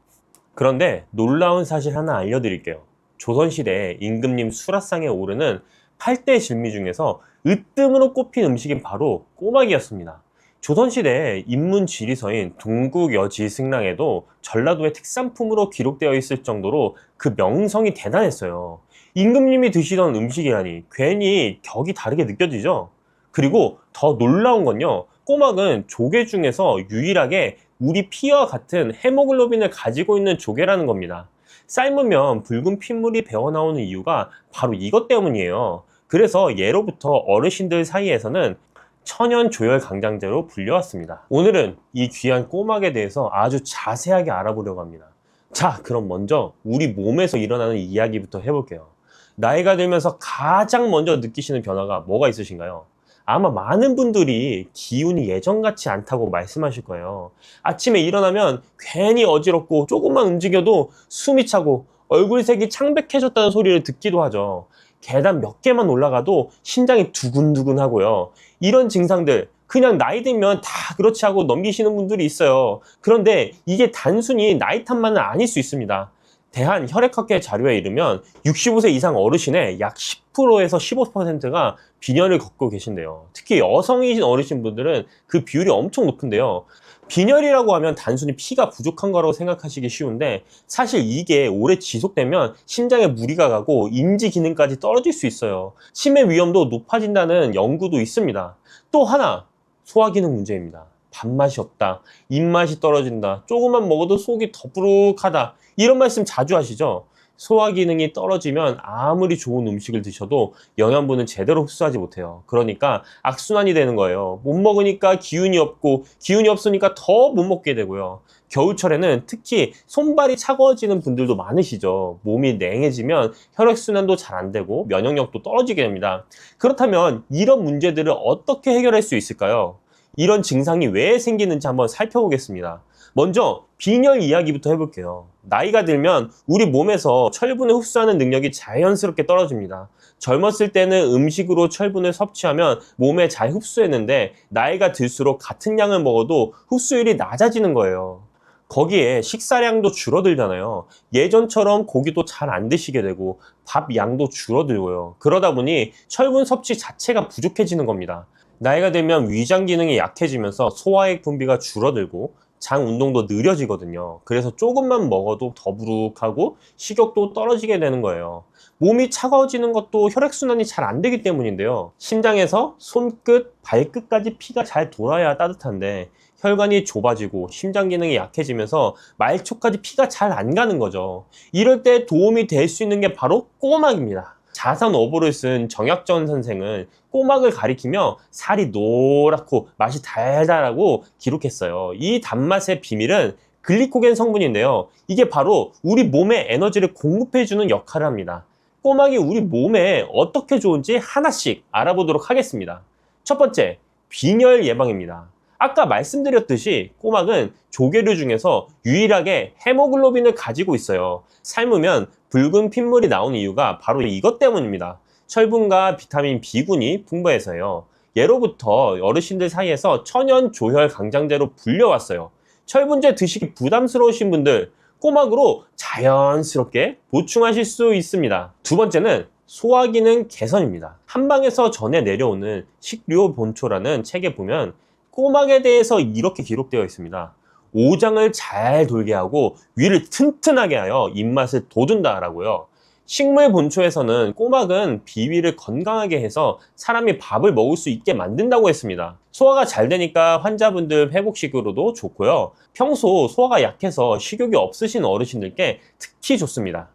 그런데 놀라운 사실 하나 알려드릴게요. 조선시대 임금님 수라상에 오르는 8대 진미 중에서 으뜸으로 꼽힌 음식이 바로 꼬막이었습니다. 조선시대 인문 지리서인 동국여지승랑에도 전라도의 특산품으로 기록되어 있을 정도로 그 명성이 대단했어요. 임금님이 드시던 음식이라니 괜히 격이 다르게 느껴지죠? 그리고 더 놀라운 건요, 꼬막은 조개 중에서 유일하게 우리 피와 같은 헤모글로빈을 가지고 있는 조개라는 겁니다. 삶으면 붉은 핏물이 배어나오는 이유가 바로 이것 때문이에요. 그래서 예로부터 어르신들 사이에서는 천연 조혈 강장제로 불려왔습니다. 오늘은 이 귀한 꼬막에 대해서 아주 자세하게 알아보려고 합니다. 자, 그럼 먼저 우리 몸에서 일어나는 이야기부터 해볼게요. 나이가 들면서 가장 먼저 느끼시는 변화가 뭐가 있으신가요? 아마 많은 분들이 기운이 예전같지 않다고 말씀하실 거예요. 아침에 일어나면 괜히 어지럽고 조금만 움직여도 숨이 차고 얼굴색이 창백해졌다는 소리를 듣기도 하죠. 계단 몇 개만 올라가도 심장이 두근두근 하고요. 이런 증상들 그냥 나이 들면 다 그렇지 하고 넘기시는 분들이 있어요. 그런데 이게 단순히 나이 탓만은 아닐 수 있습니다. 대한혈액학회 자료에 의르면 65세 이상 어르신의 약 10%에서 15%가 빈혈을 겪고 계신데요. 특히 여성이신 어르신분들은 그 비율이 엄청 높은데요. 빈혈이라고 하면 단순히 피가 부족한 거라고 생각하시기 쉬운데 사실 이게 오래 지속되면 심장에 무리가 가고 인지 기능까지 떨어질 수 있어요. 치매 위험도 높아진다는 연구도 있습니다. 또 하나, 소화기능 문제입니다. 밥맛이 없다, 입맛이 떨어진다, 조금만 먹어도 속이 더부룩하다, 이런 말씀 자주 하시죠? 소화기능이 떨어지면 아무리 좋은 음식을 드셔도 영양분은 제대로 흡수하지 못해요. 그러니까 악순환이 되는 거예요. 못 먹으니까 기운이 없고 기운이 없으니까 더 못 먹게 되고요. 겨울철에는 특히 손발이 차가워지는 분들도 많으시죠. 몸이 냉해지면 혈액순환도 잘 안 되고 면역력도 떨어지게 됩니다. 그렇다면 이런 문제들을 어떻게 해결할 수 있을까요? 이런 증상이 왜 생기는지 한번 살펴보겠습니다. 먼저 빈혈 이야기부터 해볼게요. 나이가 들면 우리 몸에서 철분을 흡수하는 능력이 자연스럽게 떨어집니다. 젊었을 때는 음식으로 철분을 섭취하면 몸에 잘 흡수했는데 나이가 들수록 같은 양을 먹어도 흡수율이 낮아지는 거예요. 거기에 식사량도 줄어들잖아요. 예전처럼 고기도 잘 안 드시게 되고 밥 양도 줄어들고요. 그러다 보니 철분 섭취 자체가 부족해지는 겁니다. 나이가 들면 위장 기능이 약해지면서 소화액 분비가 줄어들고 장 운동도 느려지거든요. 그래서 조금만 먹어도 더부룩하고 식욕도 떨어지게 되는 거예요. 몸이 차가워지는 것도 혈액순환이 잘 안 되기 때문인데요. 심장에서 손끝, 발끝까지 피가 잘 돌아야 따뜻한데 혈관이 좁아지고 심장 기능이 약해지면서 말초까지 피가 잘 안 가는 거죠. 이럴 때 도움이 될 수 있는 게 바로 꼬막입니다. 자선 어보를 쓴 정약전 선생은 꼬막을 가리키며 살이 노랗고 맛이 달달하고 기록했어요. 이 단맛의 비밀은 글리코겐 성분인데요. 이게 바로 우리 몸에 에너지를 공급해주는 역할을 합니다. 꼬막이 우리 몸에 어떻게 좋은지 하나씩 알아보도록 하겠습니다. 첫 번째, 빈혈 예방입니다. 아까 말씀드렸듯이 꼬막은 조개류 중에서 유일하게 헤모글로빈을 가지고 있어요. 삶으면 붉은 핏물이 나오는 이유가 바로 이것 때문입니다. 철분과 비타민 B군이 풍부해서요. 예로부터 어르신들 사이에서 천연 조혈 강장제로 불려왔어요. 철분제 드시기 부담스러우신 분들, 꼬막으로 자연스럽게 보충하실 수 있습니다. 두 번째는 소화기능 개선입니다. 한방에서 전해 내려오는 식료 본초라는 책에 보면 꼬막에 대해서 이렇게 기록되어 있습니다. 오장을 잘 돌게 하고 위를 튼튼하게 하여 입맛을 돋운다라고요. 식물 본초에서는 꼬막은 비위를 건강하게 해서 사람이 밥을 먹을 수 있게 만든다고 했습니다. 소화가 잘 되니까 환자분들 회복식으로도 좋고요. 평소 소화가 약해서 식욕이 없으신 어르신들께 특히 좋습니다.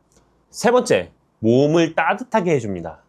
세 번째, 몸을 따뜻하게 해줍니다.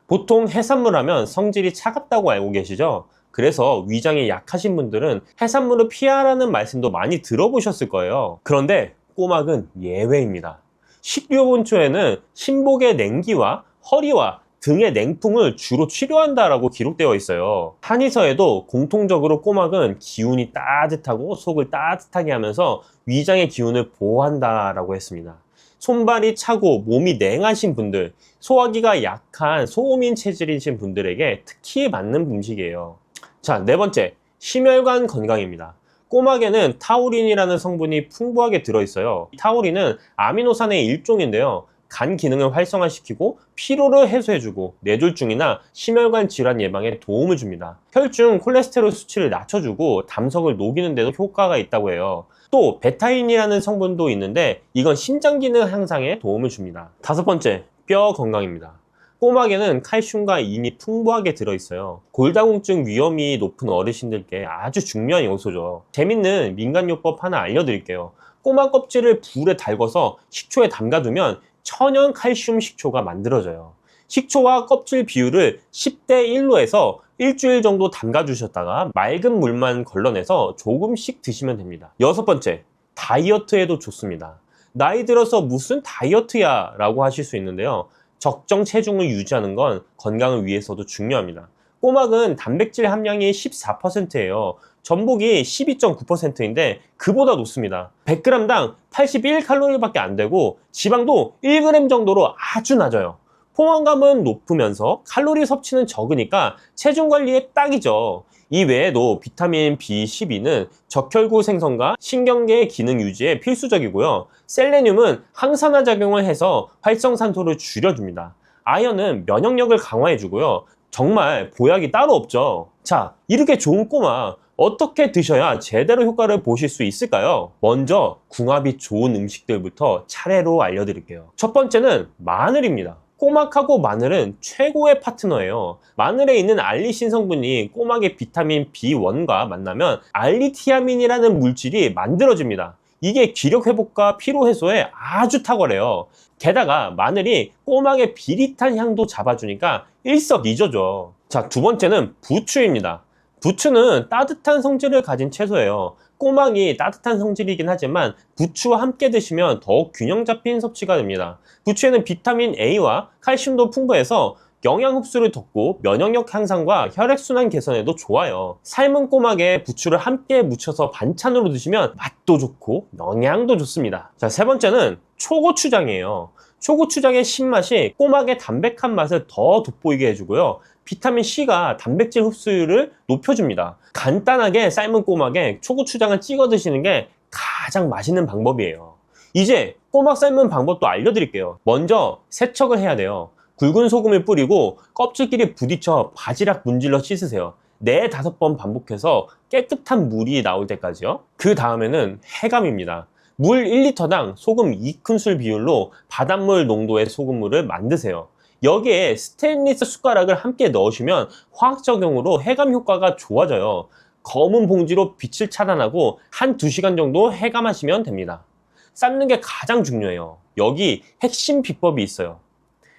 보통 해산물 하면 성질이 차갑다고 알고 계시죠? 그래서 위장이 약하신 분들은 해산물을 피하라는 말씀도 많이 들어보셨을 거예요. 그런데 꼬막은 예외입니다. 식료 본초에는 신복의 냉기와 허리와 등의 냉풍을 주로 치료한다라고 기록되어 있어요. 한의서에도 공통적으로 꼬막은 기운이 따뜻하고 속을 따뜻하게 하면서 위장의 기운을 보호한다라고 했습니다. 손발이 차고 몸이 냉하신 분들, 소화기가 약한 소음인 체질이신 분들에게 특히 맞는 음식이에요. 자, 네 번째, 심혈관 건강입니다. 꼬막에는 타우린이라는 성분이 풍부하게 들어있어요. 타우린은 아미노산의 일종인데요. 간 기능을 활성화시키고 피로를 해소해주고 뇌졸중이나 심혈관 질환 예방에 도움을 줍니다. 혈중 콜레스테롤 수치를 낮춰주고 담석을 녹이는 데도 효과가 있다고 해요. 또 베타인이라는 성분도 있는데 이건 심장 기능 향상에 도움을 줍니다. 다섯 번째, 뼈 건강입니다. 꼬막에는 칼슘과 인이 풍부하게 들어있어요. 골다공증 위험이 높은 어르신들께 아주 중요한 요소죠. 재밌는 민간요법 하나 알려드릴게요. 꼬막 껍질을 불에 달궈서 식초에 담가두면 천연 칼슘 식초가 만들어져요. 식초와 껍질 비율을 10대 1로 해서 일주일 정도 담가주셨다가 맑은 물만 걸러내서 조금씩 드시면 됩니다. 여섯 번째, 다이어트에도 좋습니다. 나이 들어서 무슨 다이어트야 라고 하실 수 있는데요. 적정 체중을 유지하는 건 건강을 위해서도 중요합니다. 꼬막은 단백질 함량이 14%예요. 전복이 12.9%인데 그보다 높습니다. 100g당 81칼로리밖에 안 되고 지방도 1g 정도로 아주 낮아요. 포만감은 높으면서 칼로리 섭취는 적으니까 체중 관리에 딱이죠. 이 외에도 비타민 B12는 적혈구 생성과 신경계 기능 유지에 필수적이고요. 셀레늄은 항산화 작용을 해서 활성산소를 줄여줍니다. 아연은 면역력을 강화해주고요. 정말 보약이 따로 없죠. 자, 이렇게 좋은 꼬막 어떻게 드셔야 제대로 효과를 보실 수 있을까요? 먼저 궁합이 좋은 음식들부터 차례로 알려드릴게요. 첫 번째는 마늘입니다. 꼬막하고 마늘은 최고의 파트너예요. 마늘에 있는 알리신 성분이 꼬막의 비타민 B1과 만나면 알리티아민이라는 물질이 만들어집니다. 이게 기력 회복과 피로 해소에 아주 탁월해요. 게다가 마늘이 꼬막의 비릿한 향도 잡아주니까 일석이조죠. 자, 두 번째는 부추입니다. 부추는 따뜻한 성질을 가진 채소예요. 꼬막이 따뜻한 성질이긴 하지만 부추와 함께 드시면 더욱 균형 잡힌 섭취가 됩니다. 부추에는 비타민 A와 칼슘도 풍부해서 영양 흡수를 돕고 면역력 향상과 혈액순환 개선에도 좋아요. 삶은 꼬막에 부추를 함께 묻혀서 반찬으로 드시면 맛도 좋고 영양도 좋습니다. 자, 세 번째는 초고추장이에요. 초고추장의 신맛이 꼬막의 담백한 맛을 더 돋보이게 해주고요. 비타민 C가 단백질 흡수율을 높여줍니다. 간단하게 삶은 꼬막에 초고추장을 찍어 드시는 게 가장 맛있는 방법이에요. 이제 꼬막 삶는 방법도 알려드릴게요. 먼저 세척을 해야 돼요. 굵은 소금을 뿌리고 껍질끼리 부딪혀 바지락 문질러 씻으세요. 4, 5번 반복해서 깨끗한 물이 나올 때까지요. 그 다음에는 해감입니다. 물 1리터당 소금 2큰술 비율로 바닷물 농도의 소금물을 만드세요. 여기에 스테인리스 숟가락을 함께 넣으시면 화학적용으로 해감 효과가 좋아져요. 검은 봉지로 빛을 차단하고 1~2시간 정도 해감하시면 됩니다. 삶는 게 가장 중요해요. 여기 핵심 비법이 있어요.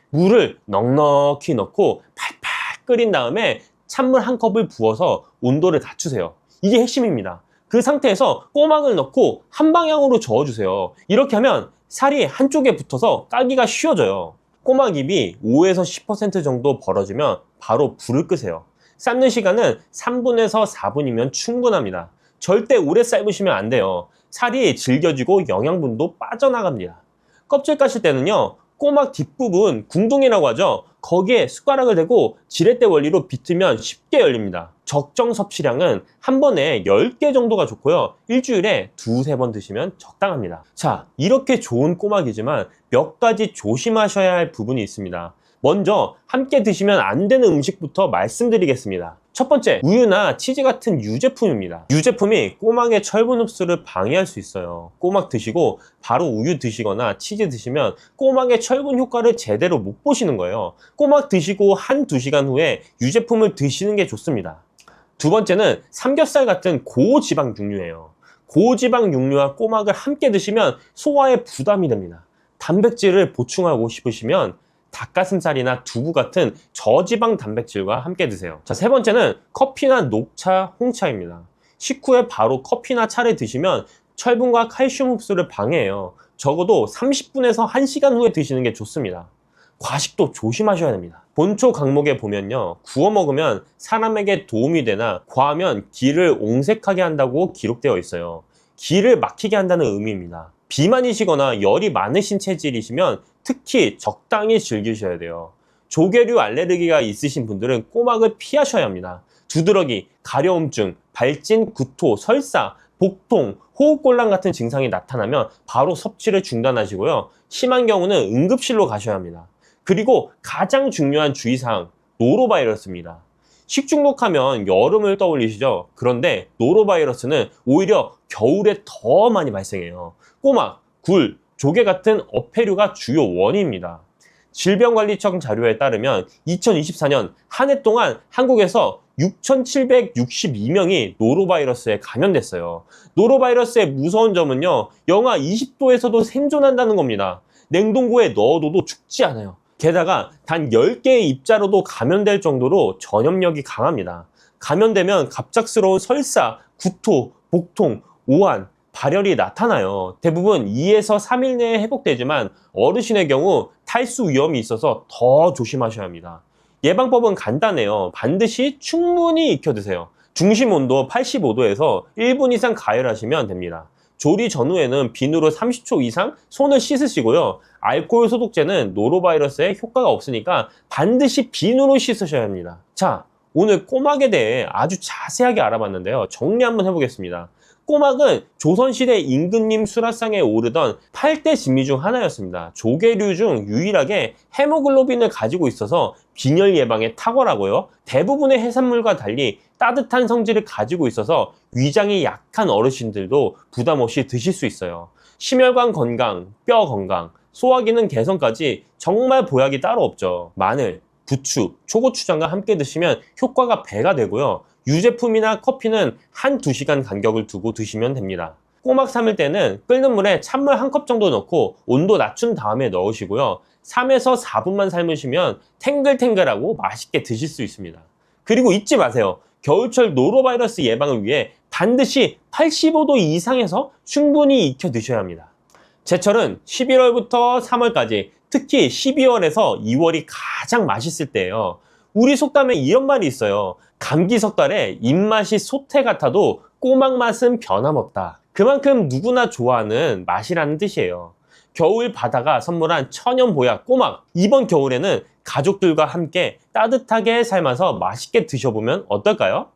물을 넉넉히 넣고 팔팔 끓인 다음에 찬물 1컵을 부어서 온도를 낮추세요. 이게 핵심입니다. 그 상태에서 꼬막을 넣고 한 방향으로 저어주세요. 이렇게 하면 살이 한쪽에 붙어서 까기가 쉬워져요. 꼬막 잎이 5에서 10% 정도 벌어지면 바로 불을 끄세요. 삶는 시간은 3분에서 4분이면 충분합니다. 절대 오래 삶으시면 안 돼요. 살이 질겨지고 영양분도 빠져나갑니다. 껍질 까실 때는요, 꼬막 뒷부분 궁둥이라고 하죠. 거기에 숟가락을 대고 지렛대 원리로 비트면 쉽게 열립니다. 적정 섭취량은 한 번에 10개 정도가 좋고요. 일주일에 2-3번 드시면 적당합니다. 자, 이렇게 좋은 꼬막이지만 몇 가지 조심하셔야 할 부분이 있습니다. 먼저 함께 드시면 안 되는 음식부터 말씀드리겠습니다. 첫 번째, 우유나 치즈 같은 유제품입니다. 유제품이 꼬막의 철분 흡수를 방해할 수 있어요. 꼬막 드시고 바로 우유 드시거나 치즈 드시면 꼬막의 철분 효과를 제대로 못 보시는 거예요. 꼬막 드시고 1-2시간 후에 유제품을 드시는 게 좋습니다. 두 번째는 삼겹살 같은 고지방 육류예요. 고지방 육류와 꼬막을 함께 드시면 소화에 부담이 됩니다. 단백질을 보충하고 싶으시면 닭가슴살이나 두부 같은 저지방 단백질과 함께 드세요. 자, 세 번째는 커피나 녹차, 홍차입니다. 식후에 바로 커피나 차를 드시면 철분과 칼슘 흡수를 방해해요. 적어도 30분에서 1시간 후에 드시는 게 좋습니다. 과식도 조심하셔야 됩니다. 본초 강목에 보면요, 구워 먹으면 사람에게 도움이 되나 과하면 기를 옹색하게 한다고 기록되어 있어요. 기를 막히게 한다는 의미입니다. 비만이시거나 열이 많으신 체질이시면 특히 적당히 즐기셔야 돼요. 조개류 알레르기가 있으신 분들은 꼬막을 피하셔야 합니다. 두드러기, 가려움증, 발진, 구토, 설사, 복통, 호흡곤란 같은 증상이 나타나면 바로 섭취를 중단하시고요. 심한 경우는 응급실로 가셔야 합니다. 그리고 가장 중요한 주의사항, 노로바이러스입니다. 식중독하면 여름을 떠올리시죠? 그런데 노로바이러스는 오히려 겨울에 더 많이 발생해요. 꼬막, 굴, 조개 같은 어패류가 주요 원인입니다. 질병관리청 자료에 따르면 2024년 한 해 동안 한국에서 6,762명이 노로바이러스에 감염됐어요. 노로바이러스의 무서운 점은요, 영하 20도에서도 생존한다는 겁니다. 냉동고에 넣어둬도 죽지 않아요. 게다가 단 10개의 입자로도 감염될 정도로 전염력이 강합니다. 감염되면 갑작스러운 설사, 구토, 복통, 오한, 발열이 나타나요. 대부분 2에서 3일 내에 회복되지만 어르신의 경우 탈수 위험이 있어서 더 조심하셔야 합니다. 예방법은 간단해요. 반드시 충분히 익혀 드세요. 중심 온도 85도에서 1분 이상 가열하시면 됩니다. 조리 전후에는 비누로 30초 이상 손을 씻으시고요. 알코올 소독제는 노로바이러스에 효과가 없으니까 반드시 비누로 씻으셔야 합니다. 자, 오늘 꼬막에 대해 아주 자세하게 알아봤는데요. 정리 한번 해보겠습니다. 꼬막은 조선시대 임금님 수라상에 오르던 8대 진미 중 하나였습니다. 조개류 중 유일하게 헤모글로빈을 가지고 있어서 빈혈 예방에 탁월하고요. 대부분의 해산물과 달리 따뜻한 성질을 가지고 있어서 위장이 약한 어르신들도 부담 없이 드실 수 있어요. 심혈관 건강, 뼈 건강, 소화기능 개선까지 정말 보약이 따로 없죠. 마늘, 부추, 초고추장과 함께 드시면 효과가 배가 되고요. 유제품이나 커피는 1-2시간 간격을 두고 드시면 됩니다. 꼬막 삶을 때는 끓는 물에 찬물 1컵 정도 넣고 온도 낮춘 다음에 넣으시고요. 3에서 4분만 삶으시면 탱글탱글하고 맛있게 드실 수 있습니다. 그리고 잊지 마세요. 겨울철 노로바이러스 예방을 위해 반드시 85도 이상에서 충분히 익혀 드셔야 합니다. 제철은 11월부터 3월까지, 특히 12월에서 2월이 가장 맛있을 때예요. 우리 속담에 이런 말이 있어요. 감기 석달에 입맛이 소태 같아도 꼬막 맛은 변함없다. 그만큼 누구나 좋아하는 맛이라는 뜻이에요. 겨울 바다가 선물한 천연 보약 꼬막, 이번 겨울에는 가족들과 함께 따뜻하게 삶아서 맛있게 드셔보면 어떨까요?